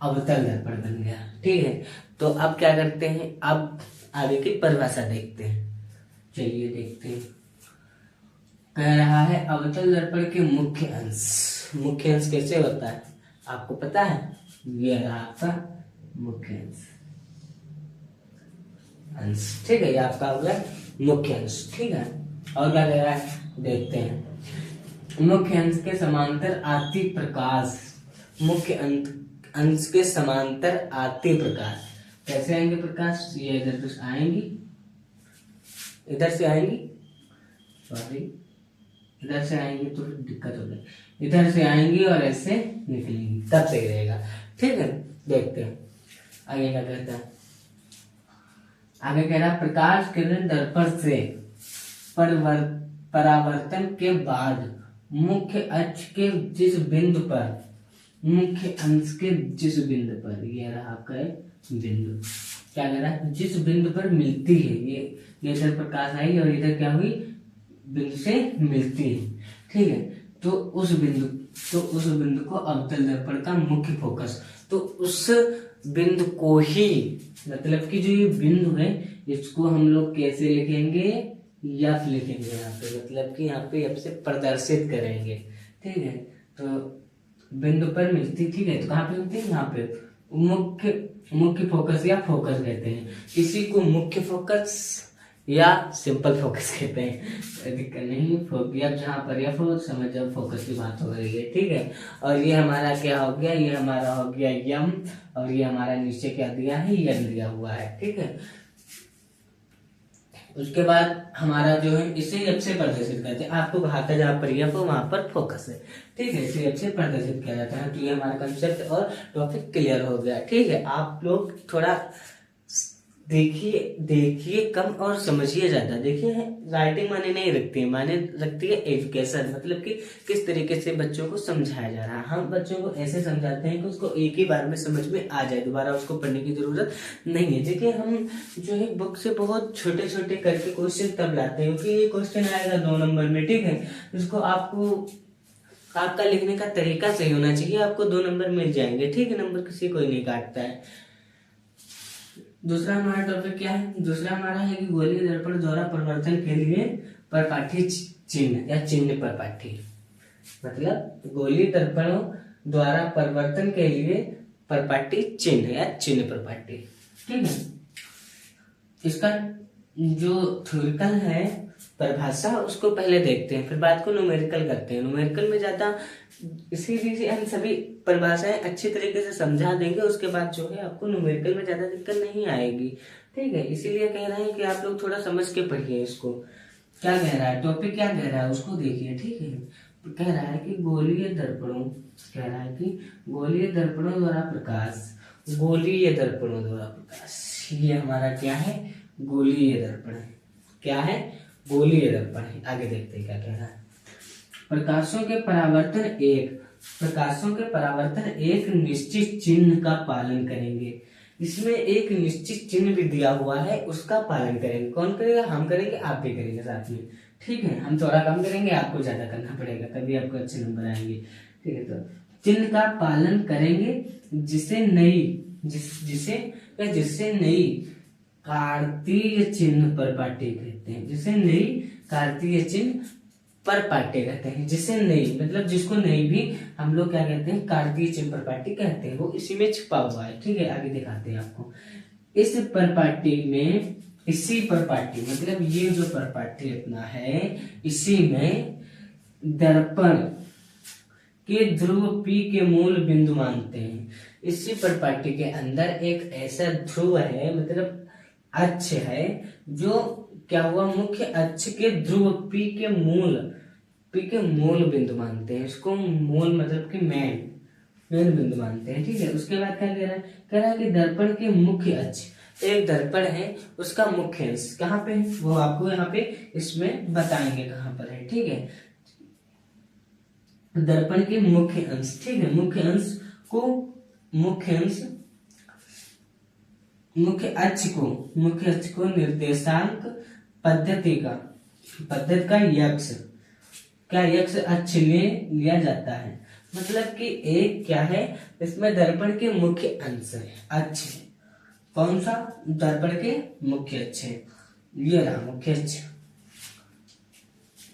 अवतल दर्पण बन गया। ठीक है, तो अब क्या करते हैं, अब आगे की परिभाषा देखते हैं। चलिए देखते हैं। कह रहा है अवतल दर्पण के मुख्य अंश। मुख्य अंश कैसे होता है आपको पता है, ये रहा आपका मुख्य अंश। ठीक है, ये आपका हो गया मुख्य अंश। ठीक है, और क्या कह रहा है देखते हैं। मुख्य अंश के समांतर आती प्रकाश, मुख्य अंश के समांतर आती प्रकाश कैसे आएंगे प्रकाश, ये इधर से आएंगी, इधर से आएंगी, सॉरी इधर से आएंगी तो दिक्कत हो गई, इधर से आएंगी और ऐसे निकलेंगी, तब सही रहेगा। ठीक है, देखते हैं आगे क्या कहता है। आगे कह रहा प्रकाश किरण दर्पण से परावर्तन के बाद मुख्य अक्ष के जिस बिंदु पर, मुख्य अंश के जिस बिंदु पर, ये रहा आपका बिंदु, क्या कह रहा है, जिस बिंदु पर मिलती है, ये इधर प्रकाश आई और इधर क्या हुई, बिंदु से मिलती है। ठीक है, तो उस बिंदु को अवतल दर्पण का मुख्य फोकस, तो उस बिंदु को ही, मतलब कि जो ये बिंदु है इसको हम लोग कैसे लिखेंगे, यफ लिखेंगे यहाँ पे, मतलब कि यहाँ पे एफ से प्रदर्शित करेंगे। ठीक है, तो बिंदु पर मिलती, ठीक है, तो कहाँ पे मिलती है, यहाँ पे मुख्य फोकस या फोकस कहते हैं। इसी को मुख्य फोकस या सिंपल फोकस कहते हैं, दिक्कत नहीं, फोकस जहाँ पर एफ हो समझ जाओ फोकस की बात हो रही है। ठीक है, और ये हमारा क्या हो गया, ये हमारा हो गया यम, और ये हमारा नीचे क्या दिया है, यम दिया हुआ है। ठीक है, उसके बाद हमारा जो है इसे एफ से प्रदर्शित करते हैं, आपको कहा था जहाँ पर एफ हो वहां पर फोकस है। ठीक है, इसे एफ से प्रदर्शित किया जाता है। तो ये हमारा कंसेप्ट और टॉपिक क्लियर हो गया। ठीक है, आप लोग थोड़ा देखिए कम और समझिए ज्यादा। देखिए राइटिंग माने नहीं रखती है, माने रखती है एजुकेशन, मतलब कि किस तरीके से बच्चों को समझाया जा रहा है। हम बच्चों को ऐसे समझाते हैं कि उसको एक ही बार में समझ में आ जाए, दोबारा उसको पढ़ने की जरूरत नहीं है। देखिए हम जो है बुक से बहुत छोटे छोटे करके क्वेश्चन तब लाते हैं क्योंकि ये क्वेश्चन आएगा 2 नंबर में। ठीक है, उसको आपका लिखने का तरीका सही होना चाहिए, आपको 2 नंबर मिल जाएंगे। ठीक है, नंबर किसी कोई नहीं काटता है। दूसरा हमारा टॉपिक क्या है, दूसरा हमारा है कि गोलीय दर्पण द्वारा परिवर्तन के लिए परपाठी चिन्ह या चिन्ह परपाठी, मतलब गोलीय दर्पणों द्वारा परिवर्तन के लिए परपाठी चिन्ह या चिन्ह परपाठी। ठीक है, इसका जो थ्योरिकल है परिभाषा उसको पहले देखते हैं, फिर बात को न्यूमेरिकल करते हैं। न्यूमेरिकल में ज्यादा इसीलिए हम सभी परिभाषाएं अच्छी तरीके से समझा देंगे, उसके बाद जो है आपको न्यूमेरिकल में ज्यादा दिक्कत नहीं आएगी। ठीक है, इसीलिए कह रहे हैं कि आप लोग थोड़ा समझ के पढ़िए इसको, क्या कह रहा है टॉपिक, क्या कह रहा है उसको देखिए। ठीक है, कह रहा है कि गोलीय दर्पणों, कह रहा है कि गोलीय दर्पणों द्वारा प्रकाश, गोलीय दर्पणों द्वारा प्रकाश, ये हमारा क्या है, गोलीय दर्पण है। क्या है, गोलीय दर्पण है। आगे देखते हैं क्या कह रहा है। प्रकाशों के परावर्तन एक निश्चित चिन्ह का पालन करेंगे। इसमें एक निश्चित चिन्ह भी दिया हुआ है, उसका पालन करेंगे। कौन करेगा, हम करेंगे, आप भी करेंगे साथ में। ठीक है, हम थोड़ा कम करेंगे, आपको ज्यादा करना पड़ेगा, तभी आपको अच्छे नंबर आएंगे। ठीक है, तो चिन्ह का पालन करेंगे जिसे नई कार्तीय चिन्ह परपाठी कहते हैं, जिसे नई कार्तीय चिन्ह परपाठी कहते हैं। जिसे नई मतलब जिसको नई भी हम लोग क्या कहते हैं, कार्तीय चिन्ह परपाठी कहते हैं, वो इसी में छिपा हुआ है। ठीक है, आगे दिखाते हैं आपको। इस परपाठी में, इसी परपाठी मतलब ये जो परपाठी अपना है, इसी में दर्पण के ध्रुव P के मूल बिंदु मानते हैं। इसी परपाठी के अंदर एक ऐसा ध्रुव है, मतलब अक्ष है, जो क्या हुआ, मुख्य अक्ष के ध्रुव पी के मूल बिंदु मानते हैं। इसको मूल मतलब कि मेन बिंदु मानते हैं। ठीक है, उसके बाद क्या कह रहा है कि दर्पण के मुख्य अक्ष, एक दर्पण है उसका मुख्य अंश कहाँ पे है, वो आपको यहाँ पे इसमें बताएंगे कहाँ पर है। ठीक है, दर्पण के मुख्य अंश, ठीक है, मुख्य अक्ष को निर्देशांक पद्धति का यक्ष अक्ष में लिया जाता है। मतलब कि एक क्या है, इसमें दर्पण के मुख्य अंश है, अक्ष है। कौन सा, दर्पण के मुख्य अक्ष है, ये रहा मुख्य अक्ष,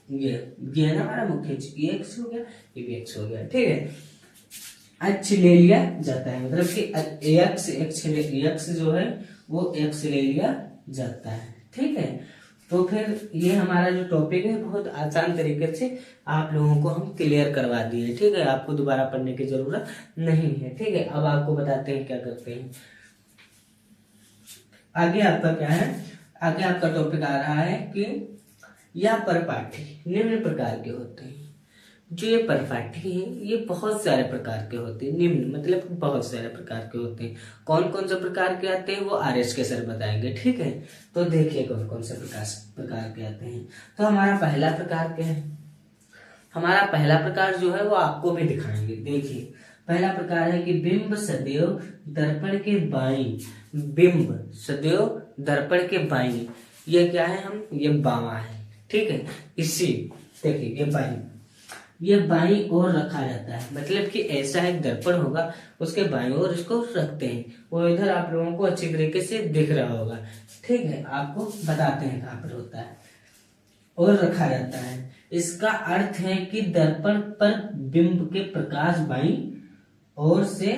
ये है ना हमारा मुख्य अक्ष, ये एक्स हो गया, ये भी एक्स हो गया। ठीक है, अक्ष ले लिया जाता है, मतलब कि एक्स जो है वो एक्स ले लिया जाता है। ठीक है, तो फिर ये हमारा जो टॉपिक है बहुत आसान तरीके से आप लोगों को हम क्लियर करवा दिए। ठीक है, आपको दोबारा पढ़ने की जरूरत नहीं है। ठीक है, अब आपको बताते हैं क्या करते हैं। आगे आपका क्या है, आगे आपका टॉपिक आ रहा है कि या परपाठी निम्न प्रकार के होते हैं। जो ये परपाठी हैं ये बहुत सारे प्रकार के होते हैं। निम्न मतलब बहुत सारे प्रकार के होते हैं। कौन कौन से प्रकार के आते हैं वो आरएस के सर बताएंगे। ठीक है, तो देखिए कौन कौन से प्रकार के आते हैं। तो हमारा पहला प्रकार क्या है, हमारा पहला प्रकार जो है वो आपको भी दिखाएंगे। देखिए पहला प्रकार है कि बिंब सदैव दर्पण के बाईं, बिंब सदैव दर्पण के बाईं, ये क्या है, हम ये बावां है। ठीक है, इसी देखिए ये बाईं ओर रखा जाता है। मतलब कि ऐसा एक दर्पण होगा, उसके बाईं ओर इसको रखते हैं। वो इधर आप लोगों को अच्छी तरीके से दिख रहा होगा। ठीक है, आपको बताते हैं कहाँ पर होता है और रखा जाता है। इसका अर्थ है कि दर्पण पर बिंब के प्रकाश बाईं ओर से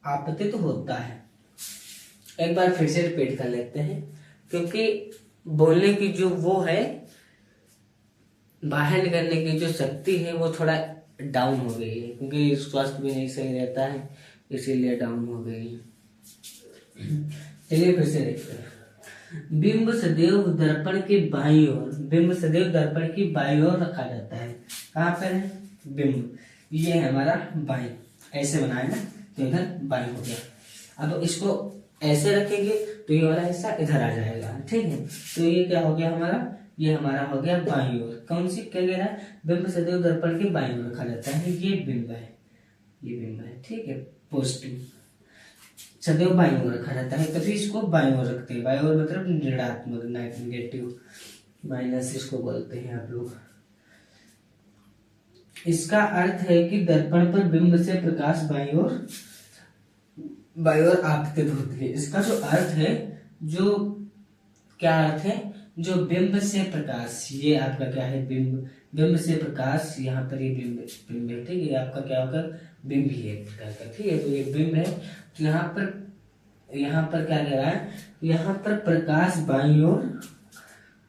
आपतित होता है। एक बार फिर से रिपीट कर लेते हैं, क्योंकि बोलने की जो वो है, बाहर निकलने की जो शक्ति है वो थोड़ा डाउन हो गई है, क्योंकि स्वास्थ्य भी नहीं सही रहता है, इसीलिए डाउन हो गई है। चलिए फिर से देखते हैं। बिंब सदैव दर्पण के बाईं ओर, बिंब सदैव दर्पण की बाईं ओर रखा जाता है। कहाँ पर है बिंब, ये है हमारा बाईं, ऐसे बनाए ना, तो इधर बाईं हो गया। अब इसको ऐसे रखेंगे तो ये वाला हिस्सा इधर आ जाएगा। ठीक है, तो ये क्या हो गया हमारा, ये हमारा हो गया बाईं ओर। कौन सी क्या कह रहा है, बिंब सदैव दर्पण के बाईं ओर रखा जाता है। ये बिंब है, ये बिंब है। ठीक है, पॉजिटिव सदैव बाईं ओर रखा जाता है, तभी इसको बाईं ओर रखते हैं। बाईं ओर मतलब ऋणात्मक, नेगेटिव, माइनस इसको बोलते हैं आप लोग। इसका अर्थ है कि दर्पण पर बिंब से प्रकाश बाईं ओर आपतित होती है। इसका जो अर्थ है, जो क्या अर्थ है, जो बिंब से प्रकाश, ये आपका क्या है बिंब से प्रकाश, यहाँ पर ये बिंब है। ठीक है, आपका क्या होगा, बिंब ही है प्रकार का। ठीक है, तो ये बिंब है। तो यहाँ पर क्या कह रहा है, यहाँ पर प्रकाश बाईं ओर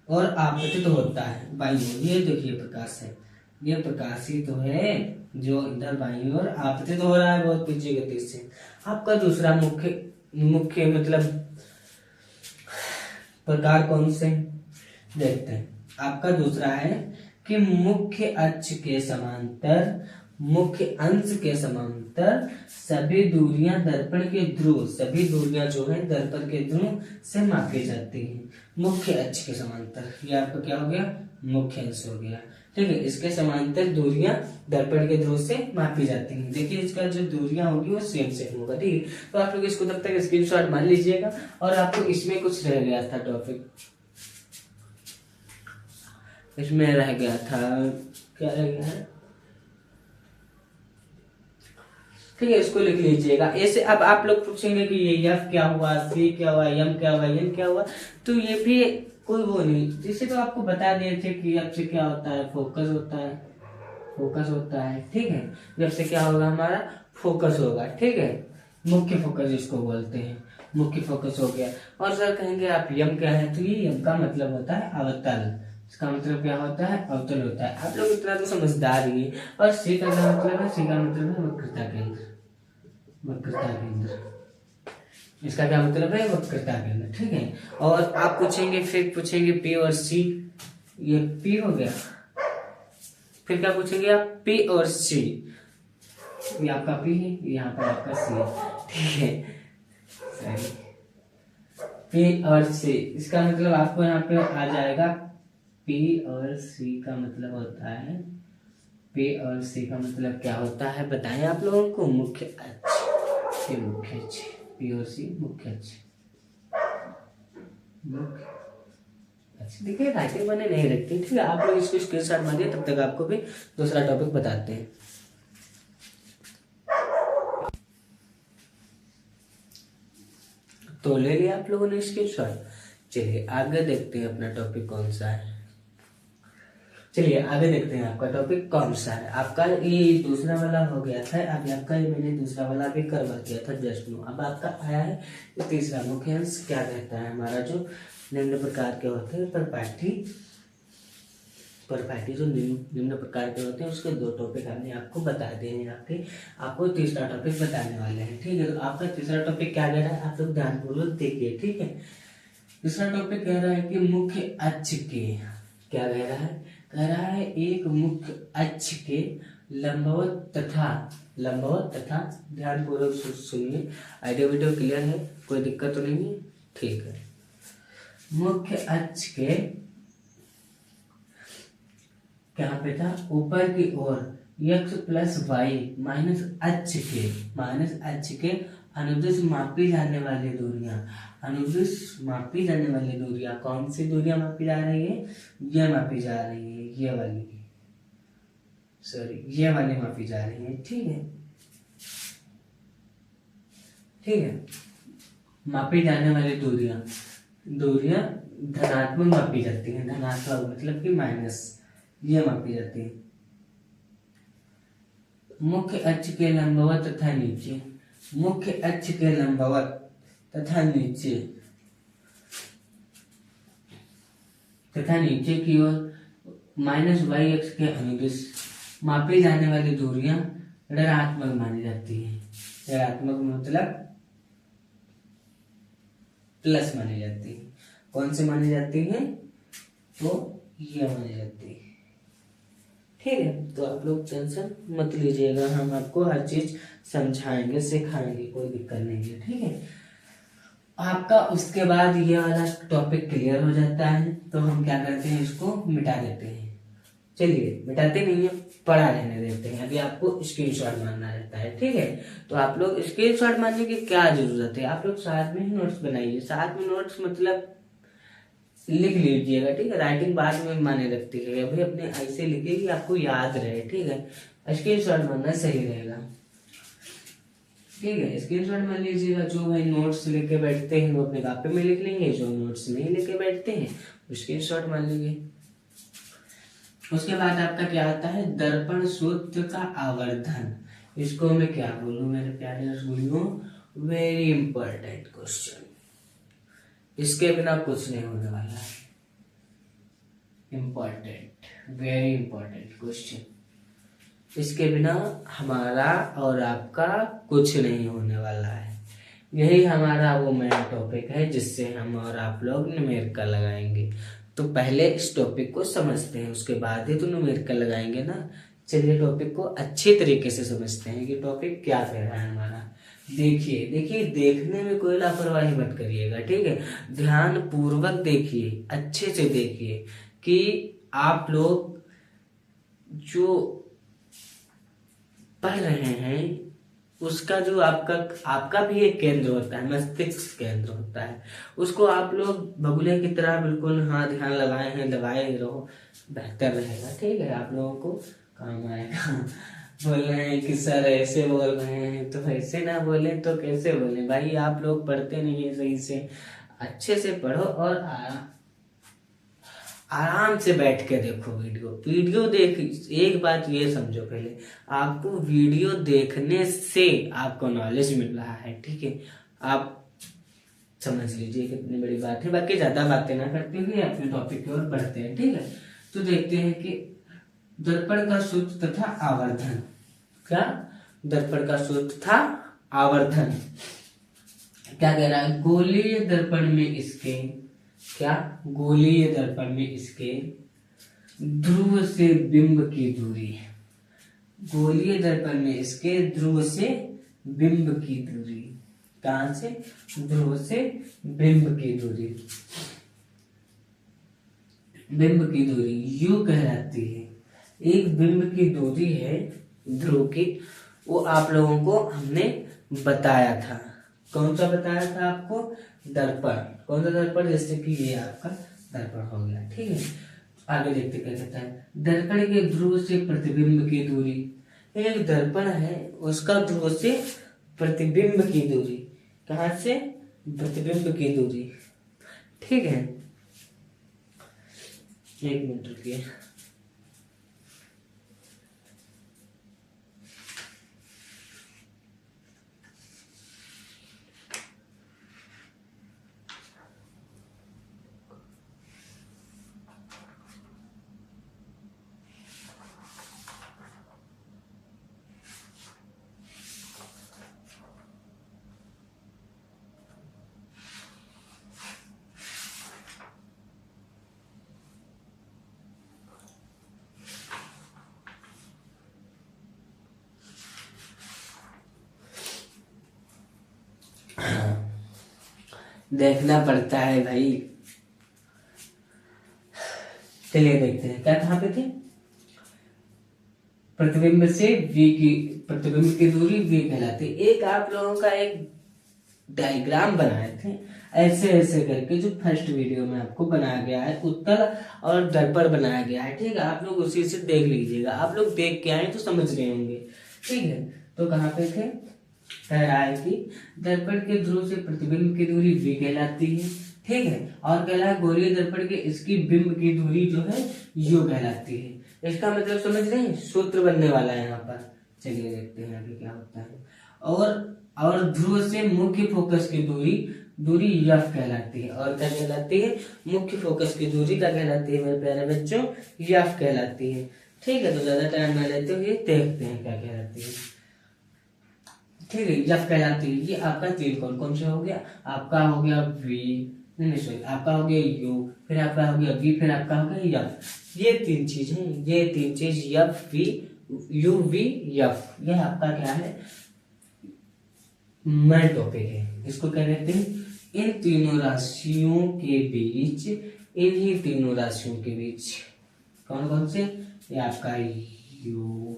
और आपतित होता है बाईं ओर। ये देखिए प्रकाश है, ये प्रकाश ही तो है जो इधर बाईं ओर आपतित हो रहा है बहुत तेज गति से। आपका दूसरा मुख्य मतलब प्रकार कौन से देखते हैं। आपका दूसरा है कि मुख्य अक्ष के समांतर, मुख्य अंश के समांतर सभी दूरियां दर्पण के ध्रुव, सभी दूरियां जो है दर्पण के ध्रुव से मापी जाती हैं। मुख्य अक्ष के समांतर, ये आपका क्या हो गया, मुख्य अंश हो गया। ठीक है, इसके समांतर दूरियां दर्पण के ध्रुव से मापी जाती हैं। देखिए इसका जो दूरियां होगी वो सेम होगा। ठीक है, तो आप लोग इसको तब तक स्क्रीनशॉट मान लीजिएगा। और आपको इसमें कुछ रह गया था टॉपिक, इसमें रह गया था, क्या रह गया है, ठीक है, इसको लिख लीजिएगा ऐसे। अब आप लोग पूछेंगे कि ये एफ क्या हुआ, सी क्या हुआ, एम क्या हुआ, एन क्या हुआ, तो ये भी कोई वो नहीं, जिसे तो आपको बता दिए थे कि एफ से क्या होता है, फोकस होता है। ठीक है, जब से क्या होगा, हमारा फोकस होगा। ठीक है, मुख्य फोकस जिसको बोलते हैं, मुख्य फोकस हो गया। और सर कहेंगे आप यम क्या है, तो ये यम का मतलब होता है अवतल। इसका मतलब क्या होता है, अवतल होता है। आप लोग इतना तो समझदार ही। और सी का मतलब है, सी का मतलब है वक्रता केंद्र, वक्रता केंद्र। इसका क्या मतलब है, वक्रता केंद्र। ठीक है, और आप पूछेंगे, फिर पूछेंगे पी और सी, ये पी हो गया, फिर क्या पूछेंगे आप, पी और सी, ये आपका पी है, यहाँ पर आपका सी है। ठीक है, सही, पी और सी, इसका मतलब आपको यहाँ पे आ जाएगा, पी और सी का मतलब होता है, पी और सी का मतलब क्या होता है बताएं आप लोगों को, मुख्य अक्ष, ये मुख्य अक्ष, पी और सी मुख्य अक्ष, मुख्य अक्ष। देखिए राइटिंग मैंने नहीं रखती, ठीक है, आप लोग इसको स्क्रीनशॉट मारिए, तब तक आपको भी दूसरा टॉपिक बताते हैं। तो ले लिया आप लोगों ने स्क्रीनशॉट। चलिए आगे देखते हैं अपना टॉपिक कौन सा है। चलिए आगे देखते हैं आपका टॉपिक कौन सा है। आपका ये दूसरा वाला हो गया था, अभी आपका ये मैंने दूसरा वाला भी करवा दिया था जस्ट नो। अब आपका आया है ये तीसरा मुख्य अंश, क्या कहता है हमारा, जो निम्न प्रकार के होते हैं परपाठी जो निम्न प्रकार के होते हैं, उसके दो टॉपिक हमने आपको बता दिए हैं। आपको तीसरा टॉपिक बताने वाले हैं। ठीक है, तो आपका तीसरा टॉपिक क्या कह रहा है, आप लोग ध्यानपूर्वक देखिए। ठीक है, तीसरा टॉपिक कह रहा है कि मुख्य अक्ष के, क्या कह रहा है एक मुख्य अक्ष के लंबवत तथा ध्यानपूर्वक सुनिए, आइडिया वीडियो क्लियर है, कोई दिक्कत तो नहीं है। ठीक है, मुख्य अक्ष के क्या पे था, ऊपर की ओर x प्लस वाई माइनस अक्ष के अनुदिश मापी जाने वाली दूरियां, कौन सी दूरियां मापी जा रही है, ये मापी जा रही है, ये वाली मापी जा रही है। ठीक है, मापी जाने वाली दूरियां धनात्मक मापी जाती हैं, धनात्मक मतलब कि माइनस, ये मापी जाती है। मुख्य अक्ष के लंबवत तथा नीचे, मुख्य अक्ष के लंबवत तथा नीचे की ओर माइनस वाई अक्ष के अनुदिश मापी जाने वाली दूरियां ऋणात्मक मानी जाती है। ऋणात्मक मतलब प्लस मानी जाती है। कौन से मानी जाती है, तो ये मानी जाती है। ठीक है, तो आप लोग टेंशन मत लीजिएगा, हम आपको हर चीज समझाएंगे, सिखाएंगे, कोई दिक्कत नहीं है। ठीक है, आपका उसके बाद ये वाला टॉपिक क्लियर हो जाता है, तो हम क्या करते हैं, इसको मिटा देते हैं। चलिए मिटाते नहीं है, पढ़ा रहने देते हैं। अभी आपको स्क्रीनशॉट मारना रहता है। ठीक है, तो आप लोग स्क्रीनशॉट मारने की क्या जरूरत है, आप लोग साथ में ही नोट्स बनाइए। साथ में नोट्स मतलब लिख लीजिएगा। ठीक है, राइटिंग बाद में माने लगती है, अभी अपने ऐसे लिखिए कि आपको याद रहे। ठीक है, स्क्रीनशॉट मारना सही रहेगा। ठीक है, स्क्रीनशॉट मार लीजिएगा। जो भाई नोट्स लेके बैठते हैं वो अपने कॉपी में लिख लेंगे, जो नोट्स नहीं लेके बैठते हैं वो स्क्रीनशॉट मार लेंगे। उसके बाद आपका क्या आता है, दर्पण सूत्र का आवर्धन। इसको मैं क्या बोलूं मेरे प्यारे रसगुल्लों, वेरी इंपॉर्टेंट क्वेश्चन, इसके बिना कुछ नहीं होने वाला है। इंपॉर्टेंट, वेरी इंपॉर्टेंट क्वेश्चन, इसके बिना हमारा और आपका कुछ नहीं होने वाला है। यही हमारा वो मेन टॉपिक है जिससे हम और आप लोग न्यूमेरिकल लगाएंगे। तो पहले इस टॉपिक को समझते हैं, उसके बाद ही तो न्यूमेरिकल लगाएंगे ना। चलिए टॉपिक को अच्छे तरीके से समझते हैं कि टॉपिक क्या कह रहा है हमारा। देखिए, देखने में कोई लापरवाही मत करिएगा। ठीक है, ध्यान पूर्वक देखिए, अच्छे से देखिए कि आप लोग जो पढ़ रहे हैं उसका जो आपका भी एक केंद्र होता है, मस्तिष्क केंद्र होता है, उसको आप लोग बगुले की तरह बिल्कुल हाँ ध्यान लगाए रहो, बेहतर रहेगा। ठीक है, आप लोगों को काम आएगा। बोल रहे हैं कि सर ऐसे बोल रहे हैं, तो ऐसे ना बोले तो कैसे बोले भाई, आप लोग पढ़ते नहीं है सही से। अच्छे से पढ़ो और आराम से बैठ के देखो वीडियो देख। एक बात ये समझो, पहले आपको वीडियो देखने से आपको नॉलेज मिल रहा है। ठीक है, आप समझ लीजिए कितनी बड़ी बात है। बाकी ज्यादा बातें ना करते हुए अपने टॉपिक की ओर बढ़ते हैं। ठीक है, तो देखते हैं कि दर्पण का सूत्र तथा आवर्धन। क्या, दर्पण का सूत्र था आवर्धन, क्या कह रहा है, गोलीय दर्पण में इसके, क्या, गोलीय दर्पण में इसके ध्रुव से बिंब की दूरी, गोलीय दर्पण में इसके ध्रुव से बिंब की दूरी, कहां से, ध्रुव से बिंब की दूरी, बिंब की दूरी यू कहलाती है। एक बिंब की दूरी है ध्रुव की, वो आप लोगों को हमने बताया था। कौन सा बताया था आपको, दर्पण, कौन सा दर्पण, जैसे कि ये आपका दर्पण हो गया, ठीक है। आगे देखते क्या कहता है, दर्पण के ध्रुव से प्रतिबिंब की दूरी, एक दर्पण है उसका ध्रुव से प्रतिबिंब की दूरी, कहां से, प्रतिबिंब की दूरी, ठीक है। एक मिनट रुकिए, देखना पड़ता है भाई। चलिए देखते हैं क्या, कहां पे थे, प्रतिबिंब से वी की, प्रतिबिंब की दूरी वी कहलाती है। एक आप लोगों का एक डायग्राम बनाए थे ऐसे ऐसे करके, जो फर्स्ट वीडियो में आपको बनाया गया है, उत्तल और दर्पण बनाया गया है, ठीक है। आप लोग उसी से देख लीजिएगा, आप लोग देख के आए तो समझ गए होंगे, ठीक है। तो कहाँ पे थे, कह रहा है कि दर्पण के ध्रुव से प्रतिबिंब की दूरी v कहलाती है, ठीक है। और कह रहा है गोलीय दर्पण के इसकी बिंब की दूरी जो है u कहलाती है। इसका मतलब समझ रहे हैं, सूत्र बनने वाला है यहाँ पर। चलिए देखते हैं आगे क्या होता है। और ध्रुव से मुख्य फोकस की दूरी f कहलाती है। और क्या कहलाती है, मुख्य फोकस की दूरी क्या कहलाती है मेरे प्यारे बच्चों, f कहलाती है, ठीक है। तो ज्यादा टाइम ना लेते हुए देखते हैं क्या कहलाती है, ठीक है। जब कहलाती है, ये आपका तीर कौन कौन से हो गया, आपका हो गया वी, नहीं सॉरी, आपका हो गया यू, फिर आपका हो गया वी, फिर आपका हो गया यफ। ये तीन चीज है, ये तीन चीज F V, U V F, ये आपका क्या है, मेन टॉपिक है। इसको क्या कहते हैं, इन तीनों राशियों के बीच, इन्हीं तीनों राशियों के बीच कौन कौन से, ये आपका यू,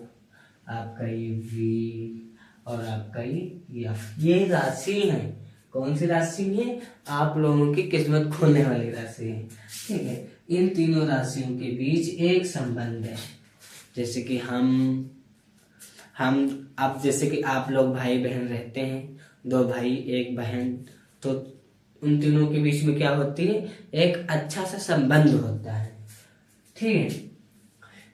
आपका ये वी और आपका ये एफ, ये राशि है। कौन सी राशि है, आप लोगों की किस्मत खोलने वाली राशि है, ठीक है। इन तीनों राशियों के बीच एक संबंध है, जैसे कि हम आप, जैसे कि आप लोग भाई बहन रहते हैं, दो भाई एक बहन, तो उन तीनों के बीच में क्या होती है, एक अच्छा सा संबंध होता है, ठीक है,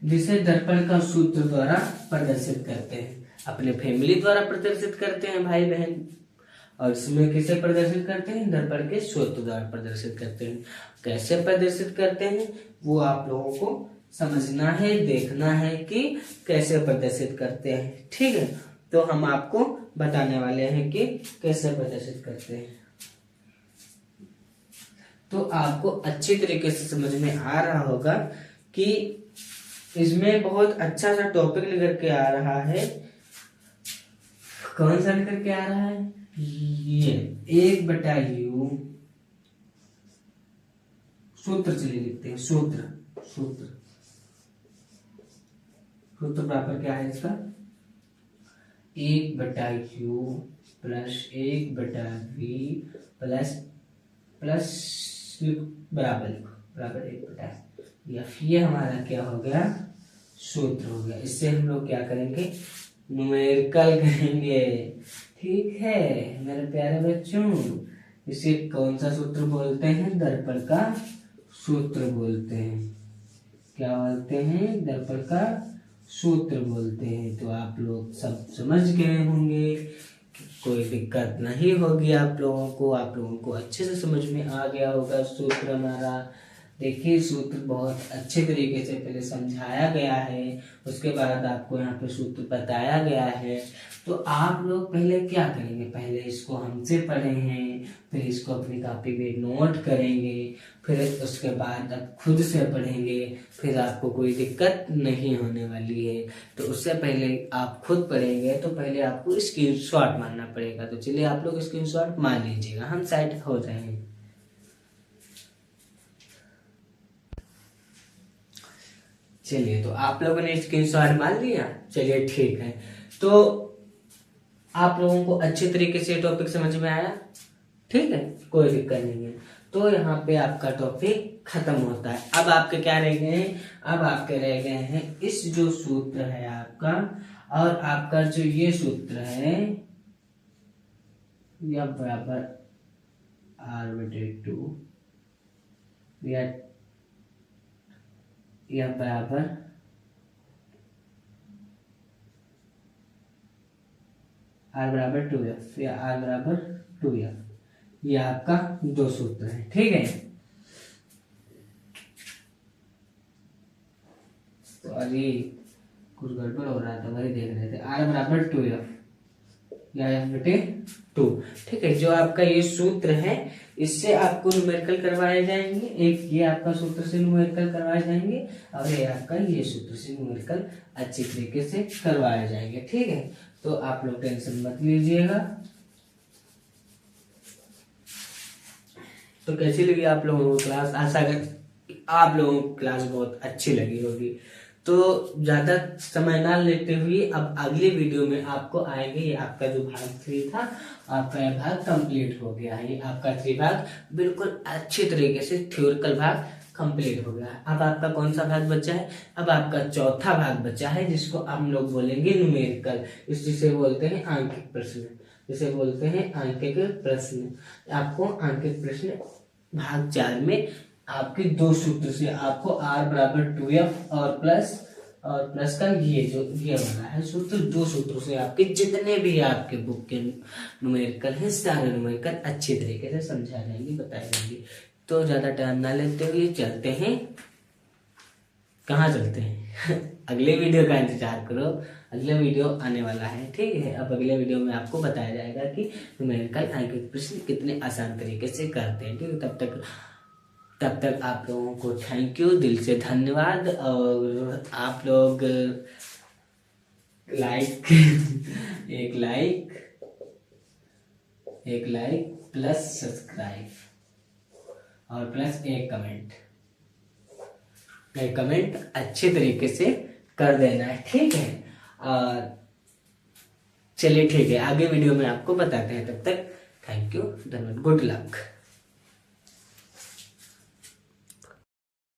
जिसे दर्पण का सूत्र द्वारा प्रदर्शित करते हैं, अपने फैमिली द्वारा प्रदर्शित करते हैं भाई बहन, और इसमें किसे प्रदर्शित करते हैं, दर्पण के सूत्र द्वारा प्रदर्शित करते हैं। कैसे प्रदर्शित करते हैं वो आप लोगों को समझना है, देखना है कि कैसे प्रदर्शित करते हैं, ठीक है। तो हम आपको बताने वाले हैं कि कैसे प्रदर्शित करते हैं। तो आपको अच्छी तरीके से समझ में आ रहा होगा कि इसमें बहुत अच्छा सा टॉपिक लेकर के आ रहा है। कौन सा लेकर के आ रहा है, ये 1/u सूत्र, चलिए लिखते हैं सूत्र, सूत्र बराबर क्या है इसका, 1/u प्लस 1/v प्लस बराबर 1/f। ये हमारा क्या हो गया, सूत्र हो गया। इससे हम लोग क्या करेंगे, न्यूमेरिकल करेंगे, ठीक है मेरे प्यारे बच्चों। इसे कौन सा सूत्र बोलते हैं, दर्पण का सूत्र बोलते हैं। क्या बोलते हैं, दर्पण का सूत्र बोलते हैं। तो आप लोग सब समझ गए होंगे, कोई दिक्कत नहीं होगी आप लोगों को अच्छे से समझ में आ गया होगा सूत्र हमारा देखिए सूत्र बहुत अच्छे तरीके से पहले समझाया गया है, उसके बाद आपको यहाँ पे सूत्र बताया गया है। तो आप लोग पहले क्या करेंगे, पहले इसको हमसे पढ़े हैं, फिर इसको अपनी कॉपी पे नोट करेंगे, फिर उसके बाद आप खुद से पढ़ेंगे, फिर आपको कोई दिक्कत नहीं होने वाली है। तो उससे पहले आप खुद पढ़ेंगे तो पहले आपको स्क्रीनशॉट मारना पड़ेगा। तो चलिए आप लोग स्क्रीनशॉट मार लीजिएगा, हम साइड हो जाएंगे। चलिए तो आप लोगों ने स्क्रीनशॉट मार लिया, चलिए ठीक है। तो आप लोगों को अच्छे तरीके से टॉपिक समझ में आया, ठीक है, कोई दिक्कत नहीं है। तो यहाँ पे आपका टॉपिक खत्म होता है। अब आपके क्या रह गए हैं, अब आपके रह गए हैं इस जो सूत्र है आपका, और आपका जो ये सूत्र है या बराबर r/2 या बराबर r/2f या r/2f, ये आपका दो सूत्र है, ठीक है। तो अरे कुछ गड़बड़ हो रहा था, वही देख रहे थे। r/2f या f/2, ठीक है। जो आपका ये सूत्र है इससे आपको न्यूमेरिकल करवाए जाएंगे, एक ये आपका सूत्र से न्यूमेरिकल करवाए जाएंगे, और ये आपका ये सूत्र से न्यूमेरिकल अच्छी तरीके से करवाए जाएंगे, ठीक है। तो आप लोग टेंशन मत लीजिएगा। तो कैसी लगी आप लोगों को क्लास, आशा कर आप लोगों को क्लास बहुत अच्छी लगी होगी। तो ज्यादा समय ना लेते हुए अब अगले वीडियो में आपको आएंगे। ये आपका जो भाग 3 था, आपका यह भाग कंप्लीट हो गया है। ये आपका 3 भाग बिल्कुल अच्छी तरीके से थ्योरिकल भाग कंप्लीट हो गया है। अब आपका कौन सा भाग बचा है, अब आपका चौथा भाग बचा है, जिसको हम लोग बोलेंगे न्यूमेरिकल। जिसे बोलते हैं आंकिक प्रश्न, जिसे बोलते हैं आंकिक प्रश्न। आपको आंकिक प्रश्न भाग 4 में आपके दो सूत्र से आपको r/2f और प्लस का ये जो ये वाला है सूत्र, दो सूत्रों से आपके जितने भी आपके बुक के न्यूमेरिकल है सारे न्यूमेरिकल अच्छे तरीके से समझा जाएंगे, बताए जाएंगे। तो ज्यादा टाइम ना लेते हुए चलते हैं, कहाँ चलते हैं अगले वीडियो का इंतजार करो, अगला वीडियो आने वाला है, ठीक है। अब अगले वीडियो में आपको बताया जाएगा कि न्यूमेरिकल आंकिक प्रश्न कितने आसान तरीके से करते हैं, ठीक है। तब तक आप लोगों को थैंक यू, दिल से धन्यवाद। और आप लोग एक लाइक प्लस सब्सक्राइब और प्लस एक कमेंट अच्छे तरीके से कर देना है, ठीक है। और चलिए ठीक है, आगे वीडियो में आपको बताते हैं। तब तक थैंक यू, धन्यवाद, गुड लक।